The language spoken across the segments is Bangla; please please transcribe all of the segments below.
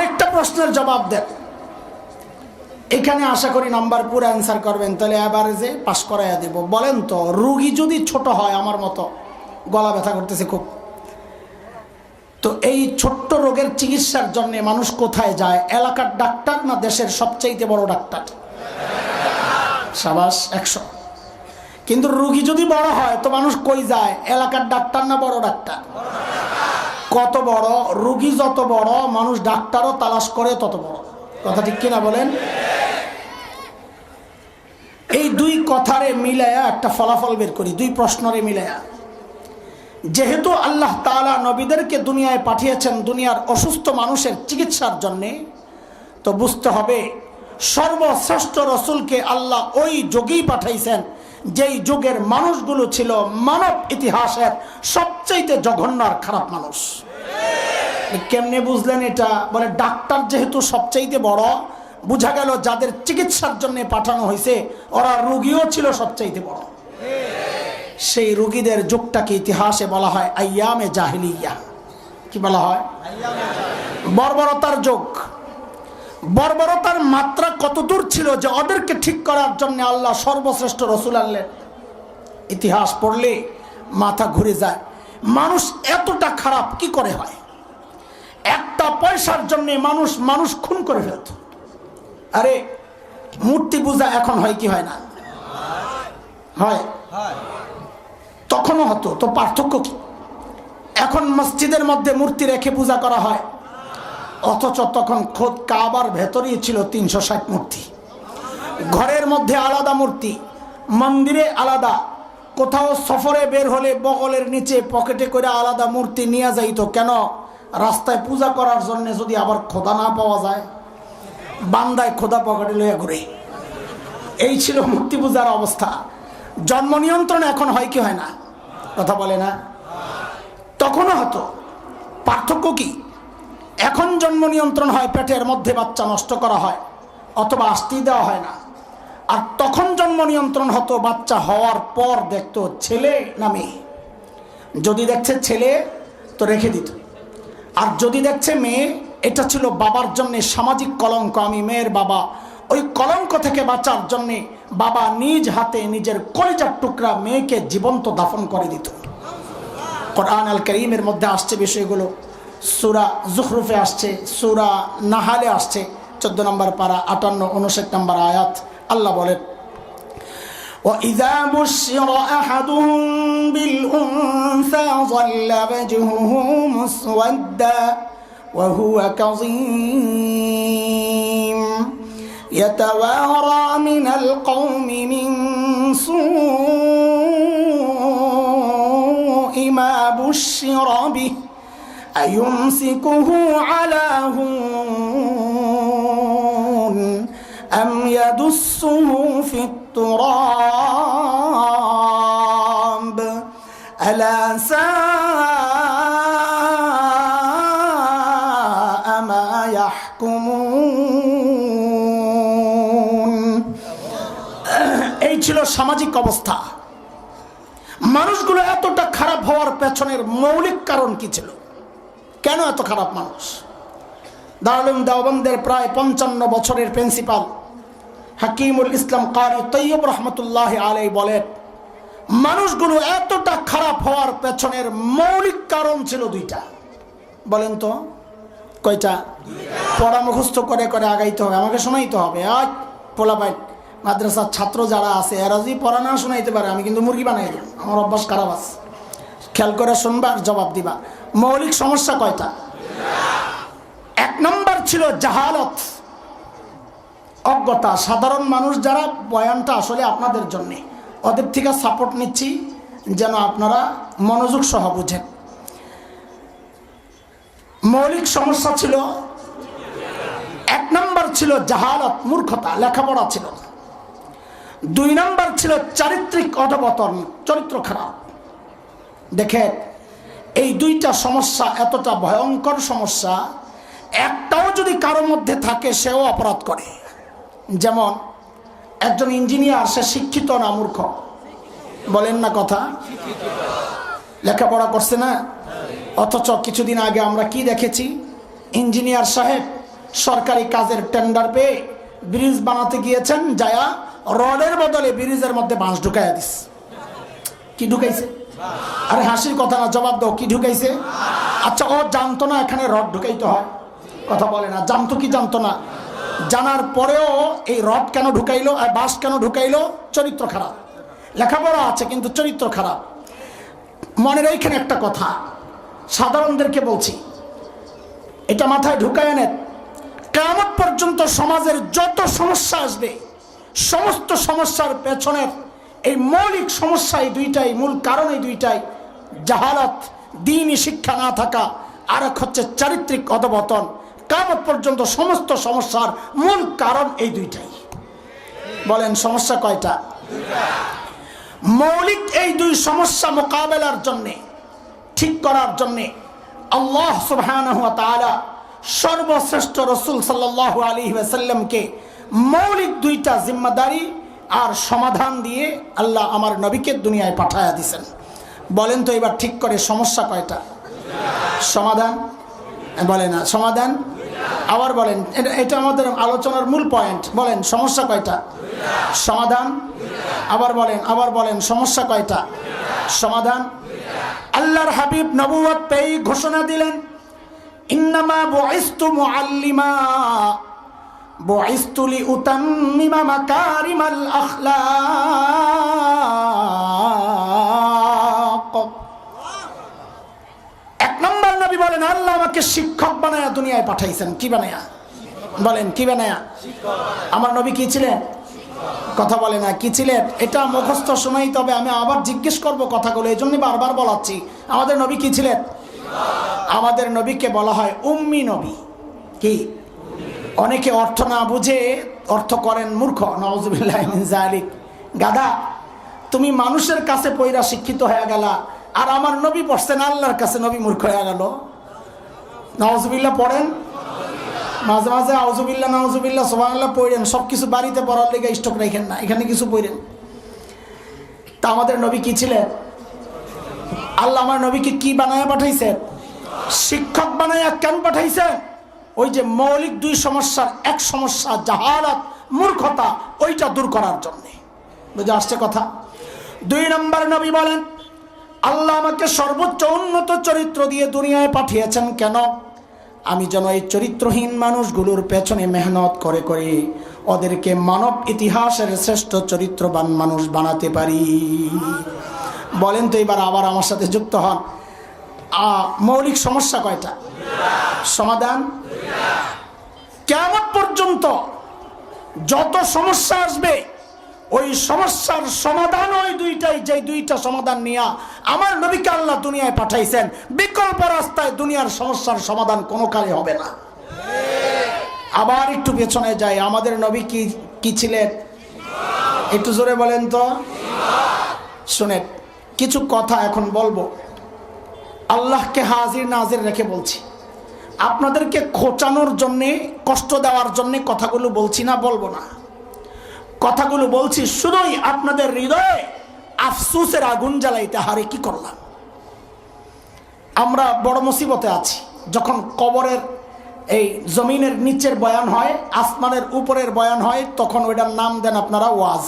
আরেকটা প্রশ্নের জবাব দেন, এখানে আশা করি নাম্বার পুরো অ্যান্সার করবেন, তাহলে এভারেজে পাস করাইয়া দেব। বলেন তো, রুগী যদি ছোট হয়, আমার মতো গলা ব্যথা করতেছে খুব, তো এই ছোট্ট রোগের চিকিৎসার জন্য মানুষ কোথায় যায়? এলাকার ডাক্তার না দেশের সবচাইতে বড় ডাক্তার? সাবাস 100। কিন্তু রুগী যদি বড় হয় তো মানুষ কই যায়? এলাকার ডাক্তার না বড় ডাক্তার? কত বড় রুগী যত বড়, মানুষ ডাক্তারও তালাশ করে তত বড়। কথা ঠিক কিনা বলেন? এই দুই কথারে মিলায়া একটা ফলাফল বের করি, দুই প্রশ্নরে মিলায়া। যেহেতু আল্লাহ তাআলা নবীদেরকে দুনিয়ায় পাঠিয়েছেন দুনিয়ার অসুস্থ মানুষের চিকিৎসার জন্যে, তো বুঝতে হবে সর্বশ্রেষ্ঠ রসুলকে আল্লাহ ওই যুগেই পাঠাইছেন যেই যুগের মানুষগুলো ছিল মানব ইতিহাসের সবচাইতে জঘন্য আর খারাপ মানুষ। কেমনে বুঝলেন এটা? বলে ডাক্তার যেহেতু সবচাইতে বড়, বোঝা গেল যাদের চিকিৎসার জন্য পাঠানো হয়েছে ওরা রুগীও ছিল সবচাইতে বড়। সেই রুগীদের যুগটাকে ইতিহাসে বলা হয় আইয়ামে জাহিলিয়া। কি বলা হয়? বর্বরতার যুগ। বর্বরতার মাত্রা কতদূর ছিল যে ওদেরকে ঠিক করার জন্য আল্লাহ সর্বশ্রেষ্ঠ রসুল আনলেন। ইতিহাস পড়লে মাথা ঘুরে যায়, মানুষ এতটা খারাপ কি করে হয়? একটা পয়সার জন্য মানুষ খুন করে ফেলত। আরে মূর্তি পূজা এখন হয় কি হয় না? হয়। তখনও হতো, তো পার্থক্য কি? এখন মসজিদের মধ্যে মূর্তি রেখে পূজা করা হয়, অথচ তখন খোদ কাবার ভেতরেই ছিল 360 মূর্তি। ঘরের মধ্যে আলাদা মূর্তি, মন্দিরে আলাদা, কোথাও সফরে বের হলে বগলের নিচে পকেটে করে আলাদা মূর্তি নিয়ে যাইতো। কেন? রাস্তায় পূজা করার জন্য যদি আবার খোদা না পাওয়া যায়, বান্দায় খোদা পকেটে লইয়া ঘুরে। এই ছিল মূর্তি পূজার অবস্থা। জন্ম নিয়ন্ত্রণ এখন হয় কি হয় না? কথা বলে না? তখনও হতো। পার্থক্য কি? এখন জন্ম নিয়ন্ত্রণ হয়, পেটের মধ্যে বাচ্চা নষ্ট করা হয় অথবা আসতেই দেওয়া হয় না। আর তখন জন্ম নিয়ন্ত্রণ হতো বাচ্চা হওয়ার পর দেখতো ছেলে না মেয়ে। যদি দেখছে ছেলে তো রেখে দিত, আর যদি দেখছে মেয়ে, এটা ছিল বাবার জন্য সামাজিক কলঙ্ক। আমি মেয়ের বাবা, ওই কলঙ্ক থেকে বাঁচার জন্যে বাবা নিজ হাতে নিজের কলিজার টুকরা মেয়েকে জীবন্ত দাফন করে দিত। কোরআন আল কারীমের মধ্যে আসছে বিষয়গুলো। সূরা যুখরুফে আসছে, সূরা নাহালে আসছে 14 নম্বর পারা 58 59 নম্বর আয়াত। আল্লাহ বলেন, وَإِذَا بُشِّرَ أَحَدُهُم بِالْأُنثَىٰ ظَلَّ وَجْهُهُ مُسْوَدًّا وَهُوَ كَظِيمٌ يَتَوَارَىٰ مِنَ الْقَوْمِ مِن سُوءِ مَا بُشِّرَ بِهِ أَيُمْسِكُهُ عَلَىٰ هُونٍ أَمْ يَدُسُّهُ فِي التُّرَابِ أَلَا سَاءَ مَا يَحْكُمُونَ। এই ছিল সামাজিক অবস্থা। মানুষগুলো এতটা খারাপ হওয়ার পেছনের মৌলিক কারণ কি ছিল? কেন এত খারাপ মানুষ? দারুল উলুম দেওবন্দের প্রায় 55 বছরের প্রিন্সিপাল হাকিমুল ইসলাম কারি তৈয়ব রহমতুল্লাহ আলাইহি বলেন, মানুষগুলো এতটা খারাপ হওয়ার পেছনের মৌলিক কারণ ছিল দুইটা। বলেন তো কয়টা? পড়া মুখস্থ করে করে আগাইতে হবে, আমাকে শোনাইতে হবে। আজ পোলাপাইট মাদ্রাসার ছাত্র যারা আছে এরা যদি পড়া না শোনাইতে পারে, আমি কিন্তু মুরগি বানাই দেব। আমার অভ্যাস খারাপ আছে, খেয়াল করে শুনবা আর জবাব দিবা। মৌলিক সমস্যা কয়টা? 1 নম্বর ছিল জাহালত, অজ্ঞতা। সাধারণ মানুষ যারা, বয়ানটা আসলে আপনাদের জন্যে, ওদের থেকে সাপোর্ট নিচ্ছি যেন আপনারা মনোযোগ সহ বুঝেন। মৌলিক সমস্যা ছিল, 1 নম্বর ছিল জাহালত, মূর্খতা, লেখাপড়া ছিল। 2 নম্বর ছিল চারিত্রিক অধপতন, চরিত্র খারাপ। দেখেন, এই দুইটা সমস্যা এতটা ভয়ঙ্কর সমস্যা, একটাও যদি কারোর মধ্যে থাকে সেও অপরাধ করে। যেমন একজন ইঞ্জিনিয়ার, সে শিক্ষিত না মূর্খ? বলেন না কথা? লেখাপড়া করছে না, অথচ কিছুদিন আগে আমরা কি দেখেছি? ইঞ্জিনিয়ার সাহেব সরকারি কাজের টেন্ডার পেয়ে ব্রিজ বানাতে গিয়েছেন, যায়া রডের বদলে ব্রিজের মধ্যে বাঁশ ঢুকাইয়া দিস। কি ঢুকাইছে? আরে হাসির কথা না, জবাব দাও, কি ঢুকাইছে? আচ্ছা, ও জানতো না এখানে রড ঢুকাইতে হয়? কথা বলে না। জানতো কি জানতো না? জানার পরেও এই রড কেন ঢুকাইলো আর বাঁশ কেন ঢুকাইলো? চরিত্র খারাপ। লেখাপড়া আছে কিন্তু চরিত্র খারাপ। মনে রেখেন একটা কথা, সাধারণদেরকে বলছি, এটা মাথায় ঢুকায় নেন। কিয়ামত পর্যন্ত সমাজের যত সমস্যা আসবে, সমস্ত সমস্যার পেছনের এই মৌলিক সমস্যা এই দুইটাই, মূল কারণ এই দুইটাই। জাহালাত, দ্বীনি শিক্ষা না থাকা, আর এক হচ্ছে চারিত্রিক অধঃপতন। কিয়ামত পর্যন্ত সমস্ত সমস্যার মূল কারণ এই দুইটাই। বলেন সমস্যা কয়টা? মৌলিক এই দুই সমস্যা মোকাবেলার জন্যে, ঠিক করার জন্যে আল্লাহ সুবহানাহু ওয়া তাআলা সর্বশ্রেষ্ঠ রাসূল সাল্লাল্লাহু আলাইহি ওয়াসাল্লামকে মৌলিক দুইটা জিম্মাদারি আর সমাধান দিয়ে আল্লাহ আমার নবীকে দুনিয়ায় পাঠায়া দিয়েছেন। বলেন তো এবার ঠিক করে সমস্যা কয়টা? সমাধান বলে না, সমাধান আবার বলেন, এটা আমাদের আলোচনার মূল পয়েন্ট। বলেন সমস্যা কয়টা? সমাধান আবার বলেন সমস্যা কয়টা? সমাধান। আল্লাহর হাবিব নবুয়ত পেয়ে ঘোষণা দিলেন, ইন্নামা বুইসতু মুআল্লিমা বুইসতু লিউতাম্মিমা মাকারিমাল আখলাক। এক নম্বর নবী বলেন, আল্লাহ আমাকে শিক্ষক বানায়া দুনিয়ায় পাঠাইছেন। কি বানায়া? বলেন কি বানায়া? আমার নবী কি ছিলেন? কথা বলে না, কি ছিলেন? এটা মুখস্থ শোনাই, তবে আমি আবার জিজ্ঞেস করব কথাগুলো, এই জন্য বারবার বলাচ্ছি। আমাদের নবী কি ছিলেন? আমাদের নবীকে বলা হয় উম্মি নবী। কি? অনেকে অর্থ না বুঝে অর্থ করেন মূর্খ। নাউযুবিল্লাহ মিন যালিক। গাধা, তুমি মানুষের কাছে পয়রা শিক্ষিত হয়ে গেলা, আর আমার নবী পড়ছেন আল্লাহর কাছে, নবী মূর্খ হয়ে গেল। নাউযুবিল্লাহ পড়েন, মাঝে মাঝে আউযুবিল্লাহ নাউযুবিল্লাহ সুবহানাল্লাহ পড়েন। সব কিছু বাড়িতে পড়ার লেগে স্টক রাখেন না, এখানে কিছু পড়েন। তা আমাদের নবী কি ছিলেন? আল্লাহ আমার নবীকে কি বানায়া পাঠাইছেন? শিক্ষক বানায়া। কেন পাঠাইছেন? ওই যে মৌলিক দুই সমস্যার এক সমস্যা জাহালাত, মূর্খতা, ওইটা দূর করার জন্য। বুঝে আসছে কথা? দুই নম্বর নবী বলেন, আল্লাহ আমাকে সর্বোচ্চ উন্নত চরিত্র দিয়ে দুনিয়ায় পাঠিয়েছেন। কেন? আমি যেন এই চরিত্রহীন মানুষগুলোর পেছনে মেহনত করে করে ওদেরকে মানব ইতিহাসের শ্রেষ্ঠ চরিত্রবান মানুষ বানাতে পারি। বলেন তো এবার আবার আমার সাথে যুক্ত হন। মৌলিক সমস্যা কয়টা? সমাধান। কিয়ামত পর্যন্ত যত সমস্যা আসবে, ওই সমস্যার সমাধান ওই দুইটাই, যে দুইটা সমাধান নিয়ে আমার নবীকে আল্লাহ দুনিয়ায় পাঠাইছেন। বিকল্প রাস্তায় দুনিয়ার সমস্যার সমাধান কোনো কালে হবে না। আবার একটু পেছনে যাই, আমাদের নবী কি ছিলেন? একটু জোরে বলেন তো। শুনেন, কিছু কথা এখন বলবো, আল্লাহকে হাজির নাজির রেখে বলছি। আপনাদেরকে খোঁচানোর জন্যে, কষ্ট দেওয়ার জন্যে কথাগুলো বলছি না, বলবো না। কথাগুলো বলছি শুধুই আপনাদের হৃদয়ে আফসোসের আগুন জ্বালাইতে। হারে কি করলাম! আমরা বড় মুসিবতে আছি। যখন কবরের এই জমিনের নিচের বয়ান হয়, আসমানের উপরের বয়ান হয়, তখন ওইটার নাম দেন আপনারা ওয়াজ।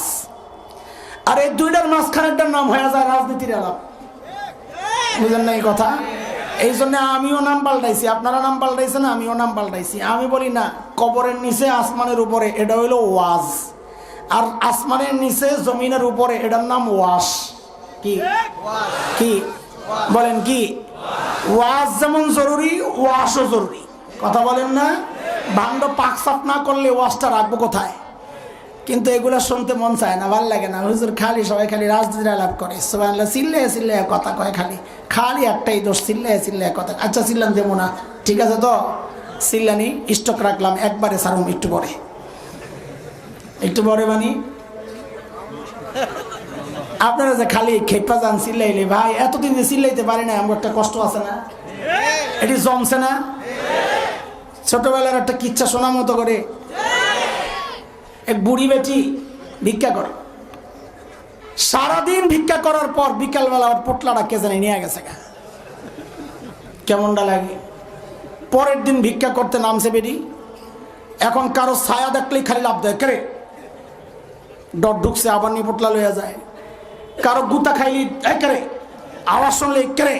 আর এই দুইটার মাঝখানেরটার নাম হয়ে যায় রাজনীতির আলাপ। বুঝলেন না এই কথা? এই জন্য আমিও নাম পাল্টাইছি, আপনারা নাম পাল্টাইছেন, আমিও নাম পাল্টাইছি। আমি বলি না কবরের নিচে আসমানের উপরে, এটা হইল ওয়াজ। আর আসমানের নিচে জমিনের উপরে, এটার নাম ওয়াশ। কি কি বলেন? কি ওয়াজ যেমন জরুরি, ওয়াশও জরুরি। কথা বলেন না? ভাণ্ড পাক সাফ না করলে ওয়াশটা রাখবো কোথায়? কিন্তু এগুলো শুনতে মন চায় না, ভাল লাগে না। হুজুর খালি সবাই খালি রাজনীতি আলাপ করে, সুবহানাল্লাহ, চিল্লে চিল্লে কথা কয়, খালি একটাই দোষ, চিল্লে চিল্লে কথা। আচ্ছা চিল্লান দেবো না, ঠিক আছে তো, চিল্লানি স্টক রাখলাম, একবারে সারুম একটু পরে বানি। আপনারা যে খালি খেপা যান চিল্লাইলে, ভাই এতদিন যে চিল্লাইতে পারি না, আমার একটা কষ্ট আছে না? এটি জমছে না? ছোটবেলার একটা কিচ্ছা শোনার মতো করে, এক বুড়ি বেটি ভিক্ষা করে, সারাদিন ভিক্ষা করার পর বিকালবেলা ওর পোটলাটা কে জানি নিয়ে গেছে। কেমনটা লাগে? পরের দিন ভিক্ষা করতে নামছে বেটি, এখন কারো ছায়া দেখলেই খালি লাভ দেয়, কেরে ডট ঢুকছে আবার নিপটলা লইয়া যায়। কারো গুতা খাইলি কেরে, আওয়াজ শুনলে কেরে।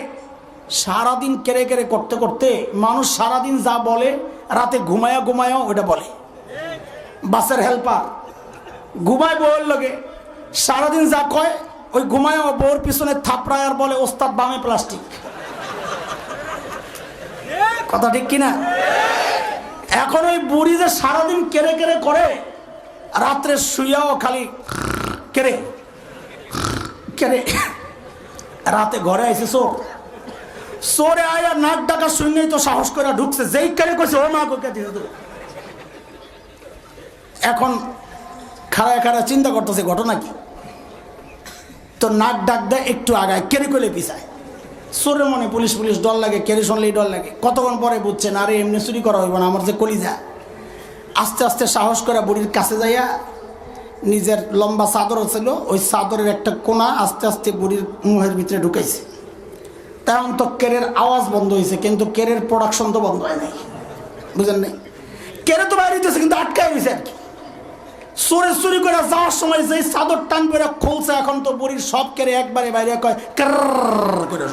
সারাদিন কেড়ে কেড়ে করতে করতে মানুষ সারাদিন যা বলে রাতে ঘুমায়া ঘুমায়াও ওটা বলে। বাসের হেল্পার ঘুমায় বউয়ের লগে, সারাদিন যা কয় ওই ঘুমায়াও বউর পিছনে থাপড়ায় আর বলে ওস্তাদ বামে প্লাস্টিক। কথা ঠিক কিনা? এখন ওই বুড়ি যে সারাদিন কেড়ে কেড়ে করে, রাত্রে শুইয়াও খালি কেড়ে কেড়ে। রাতে ঘরে আইসে চোরে আয়া নাক ডাকা শুনেই তো সাহস করে ঢুকছে, যেই কেড়ে কইছে ও মা কোকে দিয়ে। এখন খাড়ায় খাড়ায় চিন্তা করতেছে ঘটনা কি, তো নাক ডাক দেয় একটু আগায়, কেড়ে কইলে পিছায়। চোরের মনে পুলিশ পুলিশ ডর লাগে, কেড়ে শুনলেই ডর লাগে। কতক্ষণ পরে বুঝছেন আরে এমনি চুরি করা হইব না, আমার যে কলিজা। আস্তে আস্তে সাহস করে বুড়ির কাছে যাইয়া নিজের লম্বা চাদর ছিল, ওই চাদরের একটা কোনা আস্তে আস্তে বুড়ির মুখের ভিতরে ঢুকাইছে। তেমন তো কেরের আওয়াজ বন্ধ হয়েছে, কিন্তু কেরের প্রোডাকশন তো বন্ধ হয় নাই, বুঝেন নাই? কেরে তো বাইরে দিয়েছে কিন্তু আটকায় রয়েছে আর কি। চোরে চুরি করে যাওয়ার সময় যে চাদর টান করে খুলছে, এখন তো বুড়ির সব কেড়ে একবারে বাইরে কয় করে।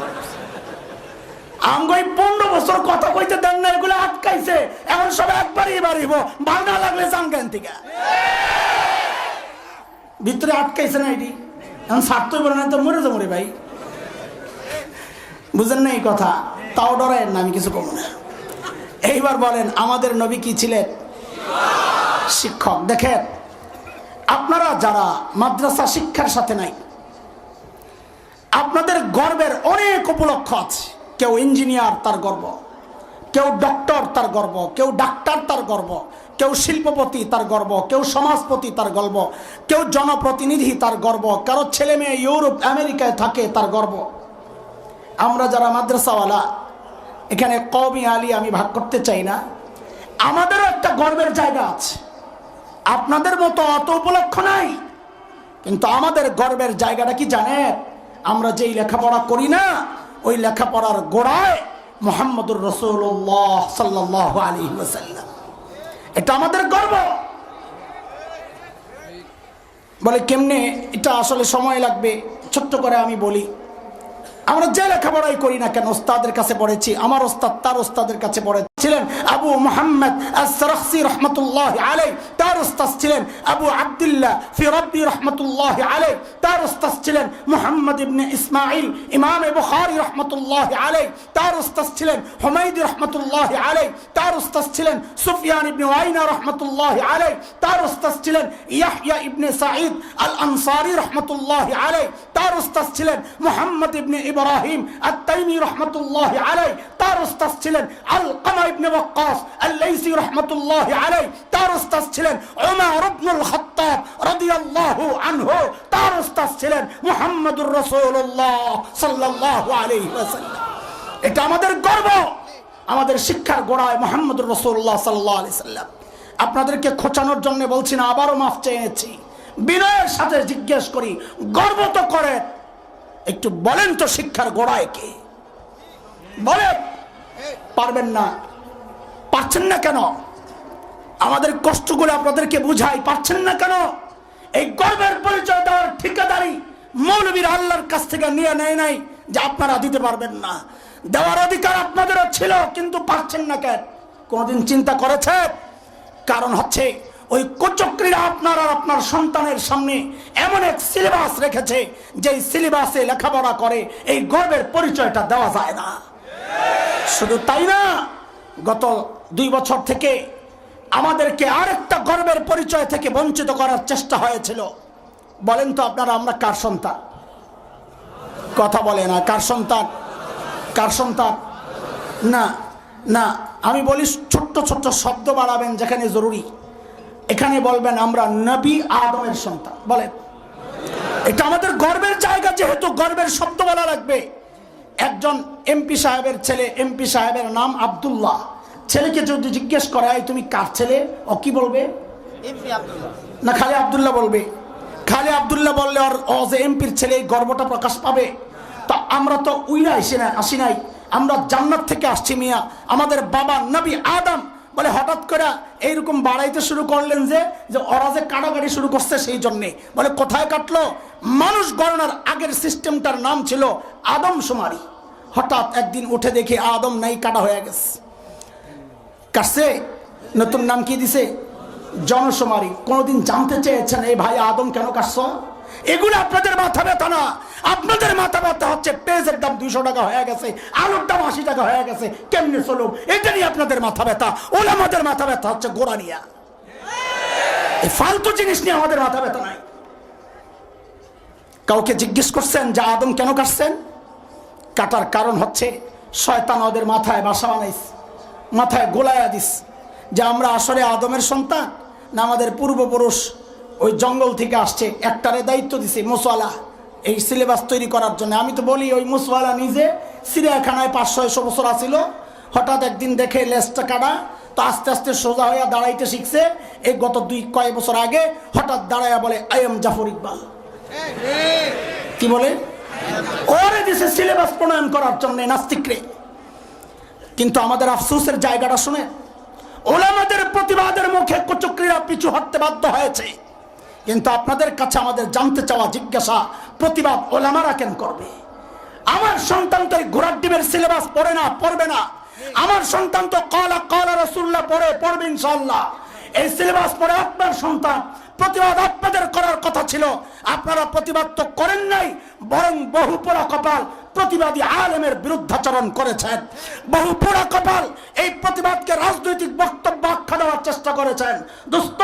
আমগো 15 বছর কথা কইতে দেন না, এগুলো আটকাইছে, এখন সব একবারই বাড়িব, ভাল না লাগলে জানকেন থেকে ভিতরে আটকাইছে না। এটি এখন ছাড়তেই পারে না, তো মরে যাবো রে ভাই, বুঝেন না এই কথা? তাও ডরায় না, আমি কিছু কমো না। এইবার বলেন আমাদের নবী কি ছিলেন? শিক্ষক। দেখেন আপনারা যারা মাদ্রাসা শিক্ষার সাথে নাই, আপনাদের গর্বের অনেক উপলক্ষ আছে। কেউ ইঞ্জিনিয়ার তার গর্ব, কেউ ডক্টর তার গর্ব, কেউ ডাক্তার তার গর্ব, কেউ শিল্পপতি তার গর্ব, কেউ সমাজপতি তার গর্ব, কেউ জনপ্রতিনিধি তার গর্ব, কারো ছেলে মেয়ে ইউরোপ আমেরিকায় থাকে তার গর্ব। আমরা যারা মাদ্রাসাওয়ালা, এখানে কওমি আলী আমি ভাগ করতে চাই না, আমাদেরও একটা গর্বের জায়গা আছে। আপনাদের মতো অত উপলক্ষ নাই, কিন্তু আমাদের গর্বের জায়গাটা কি জানেন? আমরা যেই লেখাপড়া করি না, ওই লেখাপড়ার গোড়ায় মুহাম্মদুর রাসূলুল্লাহ সাল্লাল্লাহু আলাইহি ওয়াসাল্লাম, এটা আমাদের গর্ব। বলে কেমনে? এটা আসলে সময় লাগবে, ছোট্ট করে আমি বলি। আমরা যে লেখাপড়াই করি না কেন, ওস্তাদের কাছে পড়েছি। আমার ওস্তাদ তার ওস্তাদের কাছে পড়েছিলেন আবু মুহাম্মদ আস-সারাখসি রাহমাতুল্লাহি আলাইহি, তার ওস্তাদ ছিলেন আবু আব্দুল্লাহ ফিরাব্বি রাহমাতুল্লাহি আলাইহি, তার ওস্তাদ ছিলেন মুহাম্মদ ইবনে ইসমাঈল ইমাম বুখারী রাহমাতুল্লাহি আলাইহি, তার ওস্তাদ ছিলেন হুমায়দি রাহমাতুল্লাহি আলাইহি, তার ওস্তাদ ছিলেন সুফিয়ান ইবনে ওয়াইনা রাহমাতুল্লাহি আলাইহি, তার ওস্তাদ ছিলেন ইয়াহইয়া ইবনে সাঈদ আল আনসারী রাহমাতুল্লাহি আলাইহি, তার ওস্তাদ ছিলেন মুহাম্মদ ইবনে ইব্রাহিম আত-তাইমি রাহমাতুল্লাহি আলাইহি, তার ওস্তাদ ছিলেন আলকামা ইবনে ওয়াক্কাস আল-লাইসি রাহমাতুল্লাহি আলাইহি, তার ওস্তাদ ছিলেন উমর ইবনুল খাত্তাব রাদিয়াল্লাহু আনহু, তার ওস্তাদ ছিলেন মুহাম্মদুর রাসূলুল্লাহ সাল্লাল্লাহু আলাইহি ওয়াসাল্লাম। এটা আমাদের গর্ব। আমাদের শিক্ষার গোড়ায় মুহাম্মদুর রাসূলুল্লাহ সাল্লাল্লাহু আলাইহি ওয়াসাল্লাম। আপনাদেরকে খোঁচানোর জন্য বলছি না, আবারও মাফ চেয়েছি। বিনয়ের সাথে জিজ্ঞেস করি, গর্ব তো করে, একটু বলেন তো শিক্ষার গোড়ায় কে? বলেন। পারবেন না? পারছেন না কেন? আমাদের কষ্টগুলো আপনাদেরকে বুঝাই, পারছেন না কেন? এই গর্বের পরিচয় দেওয়ার ঠিকাদারি মৌলবীরা আল্লাহর কাছ থেকে নিয়ে নেয় নাই যে আপনারা দিতে পারবেন না। দেওয়ার অধিকার আপনাদেরও ছিল, কিন্তু পারছেন না কেন? কোনদিন চিন্তা করেছেন? কারণ হচ্ছে ওই কুচক্রীরা আপনার আর আপনার সন্তানের সামনে এমন এক সিলেবাস রেখেছে, যে সিলেবাসে লেখাপড়া করে এই গর্বের পরিচয়টা দেওয়া যায় না। শুধু তাই না, গত 2 বছর থেকে আমাদেরকে আরেকটা গর্বের পরিচয় থেকে বঞ্চিত করার চেষ্টা হয়েছিল। বলেন তো আপনারা, আমরা কার সন্তান? কথা বলে না। কার সন্তান? কার সন্তান? না না, আমি বলি ছোট্ট ছোট্ট শব্দ বাড়াবেন যেখানে জরুরি, এখানে বলবেন আমরা নবী আদমের সন্তান। বলেন, এটা আমাদের গর্বের জায়গা, যেহেতু গর্বের শব্দ বলা লাগবে। একজন এমপি সাহেবের ছেলে, এমপি সাহেবের নাম আব্দুল্লাহ। ছেলেকে যদি জিজ্ঞেস করে তুমি কার ছেলে, ও কি বলবে? না খালি আব্দুল্লাহ বলবে। খালি আব্দুল্লাহ বললে ওর ও যে এমপির ছেলে, এই গর্বটা প্রকাশ পাবে। তো আমরা তো উইরা আসি নাই, আমরা জান্নাত থেকে আসছি মিয়া। আমাদের বাবা নবী আদম বলে হঠাৎ করে এইরকম বাড়াইতে শুরু করলেন যে ওরা যে কাটাকাটি শুরু করছে সেই জন্যে। বলে কোথায় কাটলো? মানুষ গণনার আগের সিস্টেমটার নাম ছিল আদমশুমারি। হঠাৎ একদিন উঠে দেখি আদম নাই, কাটা হয়ে গেছে। কাটছে, নতুন নাম কি দিছে? জনশুমারি। কোনোদিন জানতে চেয়েছেন এই ভাই আদম কেন কাটছো? এগুলো আপনাদের মাথা ব্যথা না, আপনাদের মাথা ব্যথা হচ্ছে পেঁয়াজের দাম 200 টাকা হয়ে গেছে, আলুর দাম 80 টাকা হয়ে গেছে, কেমনে চলুক, এটা নিয়ে আপনাদের মাথা ব্যথা। ওলামাদের মাথা ব্যথা হচ্ছে গোড়া নিয়া। এই ফালতু জিনিস নিয়ে আমাদের মাথা ব্যথা নাই। কাউকে জিজ্ঞেস করছেন যে আদম কেন কাটছেন? কাটার কারণ হচ্ছে শয়তান ওদের মাথায় বাসা বানাইছে, মাথায় গোলায়া দিস যে আমরা আসলে আদমের সন্তান না আমাদের পূর্বপুরুষ ওই জঙ্গল থেকে আসছে। একটারে দায়িত্ব দিছে মুসওয়ালা, এই সিলেবাস তৈরি করার জন্য। আমি তো বলি ওই মুসওয়ালা নিজে সিরিয়াখানায় 500-600 বছর আছিল, হঠাৎ একদিন দেখে লেজটা কাটা, তো আস্তে আস্তে সোজা হইয়া দাঁড়াইতে শিখছে। এই গত কয়েক বছর আগে হঠাৎ দাঁড়াইয়া বলে আই এম জাফর ইকবাল। কি বলে? ওরে দিছে সিলেবাস প্রণয়ন করার জন্য নাস্তিকরে। কিন্তু আমাদের আফসোসের জায়গাটা শুনে ওলামাদের প্রতিবাদের মুখে কুচক্রীরা পিছু হটতে বাধ্য হয়েছে। কিন্তু আপনাদের কাছে আমাদের জানতে চাওয়া জিজ্ঞাসা, প্রতিবাদ ওলামারা কেন করবে? আমার সন্তান তো এই ঘোড়ার ডিমের সিলেবাস পড়ে না, পড়বে না। আমার সন্তান তো কালা রাসূলুল্লাহ পড়বে ইনশাআল্লাহ। এই সিলেবাস পড়ে আপনার সন্তান। প্রতিবাদ আপনাদের করার কথা ছিল, আপনারা প্রতিবাদ তো করেন নাই, বরং বহু পোড়া কপাল প্রতিবাদী আলেমের বিরুদ্ধাচরণ করেছেন। বহু পোড়া কপাল এই প্রতিবাদকে রাজনৈতিক বক্তব্য আখ্যা দেওয়ার চেষ্টা করেছেন। দোস্ত,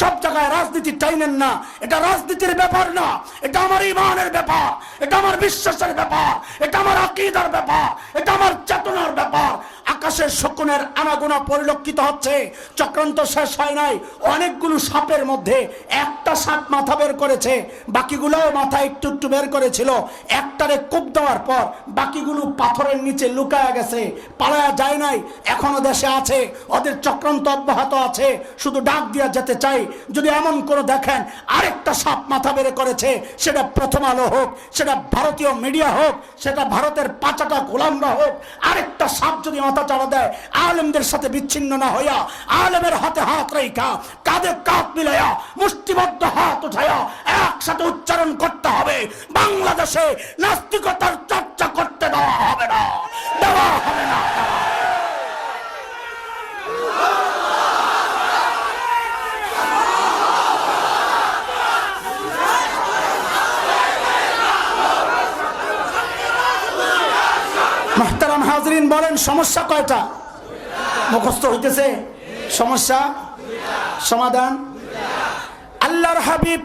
সব জায়গায় রাজনীতি টাইনেন না, এটা রাজনীতির ব্যাপার না, এটা আমার ঈমানের ব্যাপার, এটা আমার বিশ্বাসের ব্যাপার, এটা আমার আকীদার ব্যাপার, এটা আমার চেতনার ব্যাপার। আকাশের শকুনের আনাগোনা পরিলক্ষিত হচ্ছে, চক্রান্ত শেষ হয় নাই। অনেকগুলো সাপের মধ্যে একটা সাপ মাথা বের করেছে, বাকিগুলোও মাথা একটু একটু বের করেছিল। একটারে কোপ দেওয়ার পর বাকিগুলো পাথরের নিচে লুকায়া গেছে, পালায়া যায় নাই, এখনো দেশে আছে, ওদের চক্রান্ত অব্যাহত আছে। শুধু ডাক দিয়া যেতে চাই, যদি এমন করে দেখেন আরেকটা সাপ মাথা বের করেছে, সেটা প্রথম আলো হোক, সেটা ভারতীয় মিডিয়া হোক, সেটা ভারতের পাঁচাটা গোলামরা হোক, আরেকটা সাপ যদি মাথা চাড়া দেয়, আলেমদের সাথে বিচ্ছিন্ন না হইয়া আলেমের হাতে হাত রেখা, কাঁধে কাঁধ মিলাইয়া, মুষ্টিবদ্ধ হাত উঠাইয়া একসাথে উচ্চারণ করতে হবে, বাংলাদেশে নাস্তিকতার চর্চা করতে দেওয়া হবে না, দেওয়া হবে না। মুহতারাম হাজরিন, বলেন সমস্যা কয়টা? মুখস্থ হইতেছে সমস্যা, সমাধান। আল্লাহর হাবিব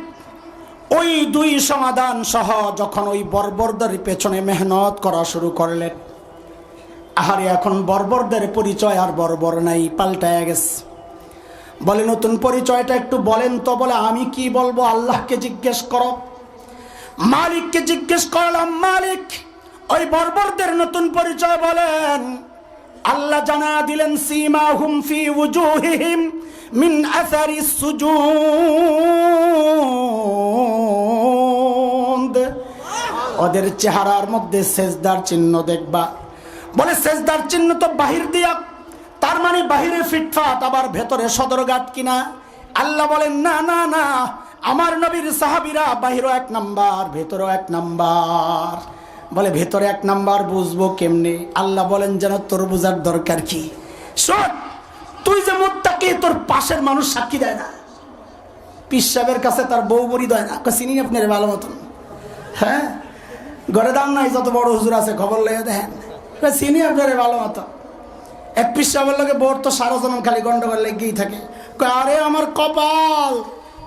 ওই 2 সমাধান সহ যখন ওই বর্বরদের পেছনে মেহনত করা শুরু করলেন, আহারে এখন বর্বরদের পরিচয় আর বর্বর নাই, পাল্টায়া গেছে। বলে নতুন পরিচয়টা একটু বলেন তো। বলে আমি কি বলবো, আল্লাহকে জিজ্ঞেস করো। মালিককে জিজ্ঞেস করলাম, মালিক ওই বর্বরদের নতুন পরিচয় বলেন। আল্লাহ জানা দিলেন, সীমাহুম ফি উজুহিহিম মিন আসারিস সুজুদ, ওদের চেহারার মধ্যে সেজদার চিহ্ন দেখবা। বলে সেজদার চিহ্ন তো বাহির দিয়া, তার মানে বাহিরে ফিটফাট, আবার ভেতরে সদরঘাট কিনা? আল্লাহ বলেন না না না, আমার নবীর সাহাবীরা বাহিরও 1 নাম্বার, ভেতরেও 1 নাম্বার। বলে ভেতরে 1 নাম্বার বুঝবো কেমনে? আল্লাহ বলেন যেন তোর বোঝার দরকার কি? শোন, তুই যে মুত্তাকি, তোর পাশের মানুষ সাক্ষী দেয় না, পীর সাহেবের কাছে তার বউ বড়ি দেয় না, চিনি আপনার ভালো মতন, হ্যাঁ ঘরে দাম নাই, যত বড় হুজুর আছে খবর লেগে দেখেন, চিনি আপনার ভালো মতো। এক পীর সাহেবের লোকে বোর তো সারা জনম খালি গন্ডগোল লেগেই থাকে। আরে আমার কপাল,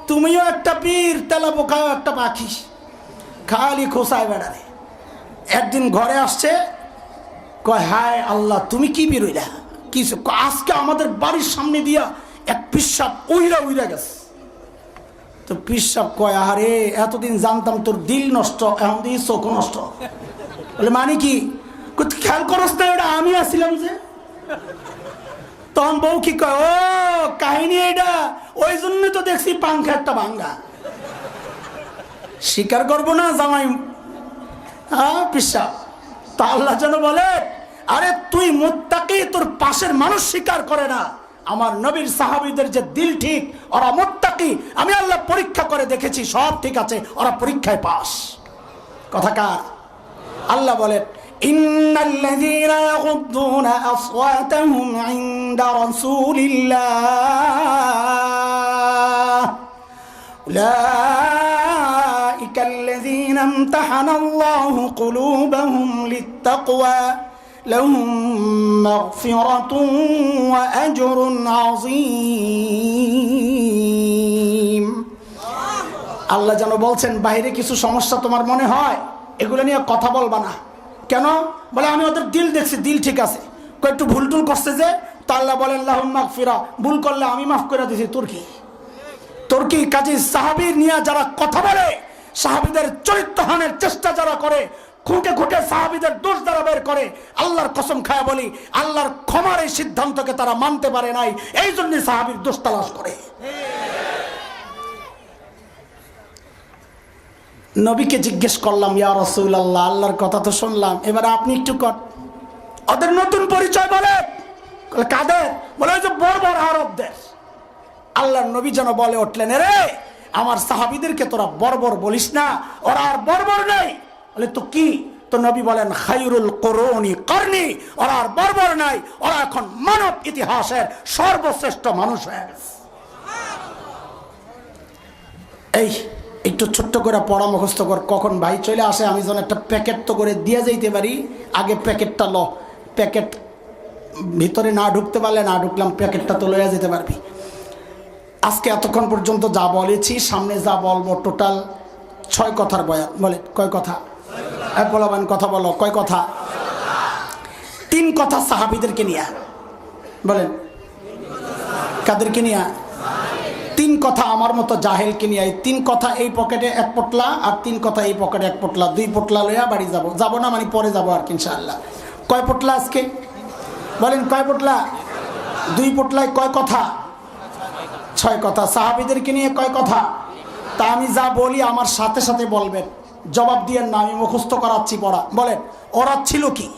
তুমিও একটা পীর, তেলা পোকাও একটা পাখি, খালি খোসায় বেড়ারে। একদিন ঘরে আসছে, কয় হায় আল্লাহ তুমি কি বেরোইলা, কি আজকে আমাদের বাড়ির সামনে দিয়া এক পিসাব উইরা গেছে। তো পিসাব কয় আরে এতদিন জানতাম তোর দিল নষ্ট, এখন দিয়ে চোখ নষ্ট। বলে মানে কি? খেয়াল করস না এটা আমি আসছিলাম যে। তখন বউ কি কয়, ও কাহিনী এটা, ওই জন্য তো দেখছি পাংখা একটা ভাঙ্গা। স্বীকার করবো না জামাই? হ্যাঁ পিসাব। তা আল্লাহ যেন বলে, আরে তুই মুত্তাকি, তোর পাশের মানুষ স্বীকার করে না, আমার নবীর সাহাবীদের যে দিল ঠিক, ওরা মুত্তাকি, আমি আল্লাহ পরীক্ষা করে দেখেছি সব ঠিক আছে, ওরা পরীক্ষায় পাস। কথা কার? আল্লাহ বলেন ইন্নাল্লাযীনা ইয়াগুদ্দুনা আসওয়াতাহুম ইনদা রাসূলিল্লাহ উলাইকাল্লাযীনা ইমতাহানাল্লাহু কুলুবাহুম লিত্তাকওয়া লাহুম মাগফিরাতুন ওয়া আজরুন আযীম। আল্লাহ যেন বলছেন বাইরে কিছু সমস্যা তোমার মনে হয়, এগুলো নিয়ে কথা বলবা না। কেন? বলে আমি ওদের দিল দেখছি, দিল ঠিক আছে, একটু ভুল টুল করছে যে, তো আল্লাহ বলেন লাহুম মাগফিরা, ভুল করলে আমি মাফ করে দিছি। তোর কি কাজী সাহাবীর নিয়ে যারা কথা বলে, সাহাবীদের চরিত্রহানের চেষ্টা যারা করে, খুঁটে খুঁটে সাহাবীদের দোষ যারা বের করে, আল্লাহর কসম খায় বলি আল্লাহর ক্ষমার এই সিদ্ধান্তকে তারা মানতে পারে নাই, এই জন্য সাহাবীর দোষ তালাশ করে। নবীকে জিজ্ঞেস করলাম ইয়া রাসূলুল্লাহ, আল্লাহর কথা তো শুনলাম, এবারে আপনি একটু কর। ওদের নতুন পরিচয় বলে। কাদের? বলে ওই যে বর্বর আরবদের। আল্লাহর নবী যেন বলে উঠলেন, রে আমার সাহাবীদেরকে তোরা বর্বর বলিস না, ওরা আর বর্বর নেই। বলে তো কি? তো নবী বলেন খায়রুল কুরুনি করনি, ওরা আর বর্বর নাই, ওরা এখন মানব ইতিহাসের সর্বশ্রেষ্ঠ মানুষ হয়ে গেছে। এই একটু ছোট্ট করে পড়া মুখস্থ কর, কখন ভাই চলে আসে আমি যেন একটা প্যাকেট তো করে দিয়ে যাইতে পারি। আগে প্যাকেটটা ল, প্যাকেট ভিতরে না ঢুকতে পারলে, না ঢুকলাম প্যাকেটটা তো লইয়া যেতে পারবি। আজকে এতক্ষণ পর্যন্ত যা বলেছি, সামনে যা বলবো টোটাল 6 কথার বয়ান। বলে কয় কথা? বলবান কথা বলো, কয় কথা? 3 কথা সাহাবীদেরকে নিয়ে। বলেন কাদেরকে নিয়ে? 3 কথা আমার মতো জাহেলকে নিয়ে। 3 কথা এই পকেটে 1 পোটলা, আর 3 কথা এই পকেটে 1 পোটলা, 2 পোটলা লইয়া বাড়ি যাব না, মানে পরে যাবো আর কি ইনশাআল্লাহ। কয় পোটলা আজকে? বলেন কয় পোটলা? 2 পোটলায় কয় কথা? 6 কথা। সাহাবীদেরকে নিয়ে কয় কথা? তা আমি যা বলি আমার সাথে সাথে বলবেন, জবাব দিয়েন না, আমি মুখস্থ করাচ্ছি পড়া। বলেন ওরা ছিল কি?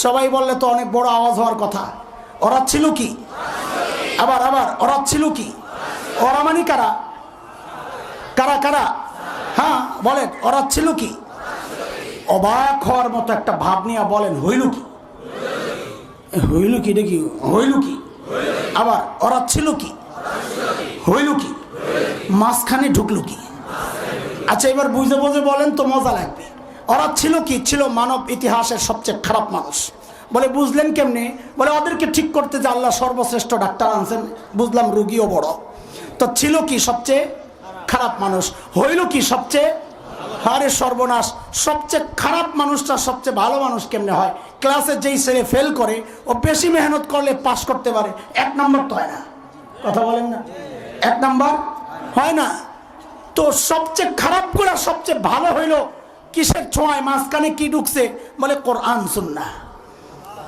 সবাই বললে তো অনেক বড় আওয়াজ হওয়ার কথা। ওরা ছিল কি? আবার ওরা ছিল কি? ওরা মানে কারা? কারা কারা? হ্যাঁ বলেন ওরা ছিল কি? অবাক হওয়ার মতো একটা ভাব নিয়ে বলেন হইল কি? হইল কি? দেখি হইল কি? আবার ওরা ছিল কি? হইল কি? মাঝখানে ঢুকলো কি? আচ্ছা এবার বুঝে বুঝে বলেন তো মজা লাগবে। ওরা ছিল কি? ছিল মানব ইতিহাসের সবচেয়ে খারাপ মানুষ। বলে বুঝলেন কেমনে? বলে ওদেরকে ঠিক করতে যে আল্লাহ সর্বশ্রেষ্ঠ ডাক্তার আনছেন, বুঝলাম রুগীও বড়। তো ছিল কি? সবচেয়ে খারাপ মানুষ। হইল কি? সবচেয়ে, হারে সর্বনাশ, সবচেয়ে খারাপ মানুষটা সবচেয়ে ভালো মানুষ কেমনে হয়? ক্লাসে যেই ছেলে ফেল করে ও বেশি মেহনত করলে পাস করতে পারে, 1 নম্বর তো হয় না। কথা বলেন না, 1 নম্বর হয় না। তো সবচেয়ে খারাপগুলা সবচেয়ে ভালো হইল কিসের ছোঁয়ায়? মাঝখানে কি ঢুকছে? বলে কোরআন সুন্নাহ।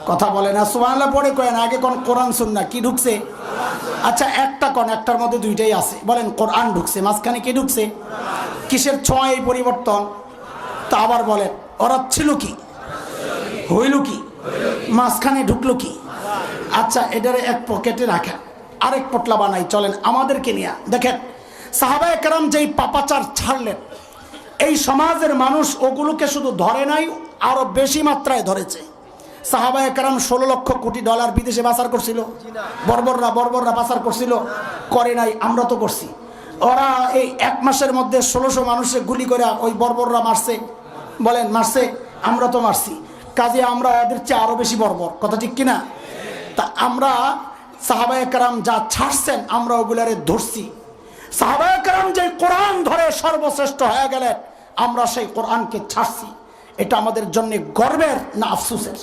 কথা বলে না, সুবহানাল্লাহ পড়ে কয়েন, আগে কোন কোরআন সুন্নাহ কি ঢুকছে? আচ্ছা একটা কোন, একটার মধ্যে 2টাই আছে। বলেন কোরআন ঢুকছে, মাঝখানে কি ঢুকছে? কিসের ছোঁয়ায় এই পরিবর্তন? তা আবার বলেন ওরা ছিল কি? হইল কি? মাঝখানে ঢুকলো কি? আচ্ছা এটারে 1 পকেটে রাখেন, আরেক পোটলা বানাই। চলেন আমাদেরকে নিয়ে দেখেন সাহাবায়ে কেরাম যেই পাপাচার ছাড়লেন, এই সমাজের মানুষ ওগুলোকে শুধু ধরে নাই, আরো বেশি মাত্রায় ধরেছে। সাহাবায়ে কেরাম 16 লক্ষ কোটি ডলার বিদেশে পাচার করছিল। বর্বররা পাচার করছিল? করে নাই, আমরা তো করছি। ওরা এই 1 মাসের মধ্যে 1600 মানুষের গুলি করে ওই বর্বররা মারছে। বলেন মারছে? আমরা তো মারছি। কাজে আমরা ওদের চেয়ে আরো বেশি বর্বর। কথা ঠিক কিনা? তা আমরা সাহাবায়ে কেরাম যা ছাড়ছেন আমরা ওগুলারে ধরছি। সাহাবায়ে কেরাম যে কোরআন ধরে সর্বশ্রেষ্ঠ হয়ে গেলেন, আমরা সেই কোরআনকে ছাড়ছি। এটা আমাদের জন্য গর্বের না আফসোসের?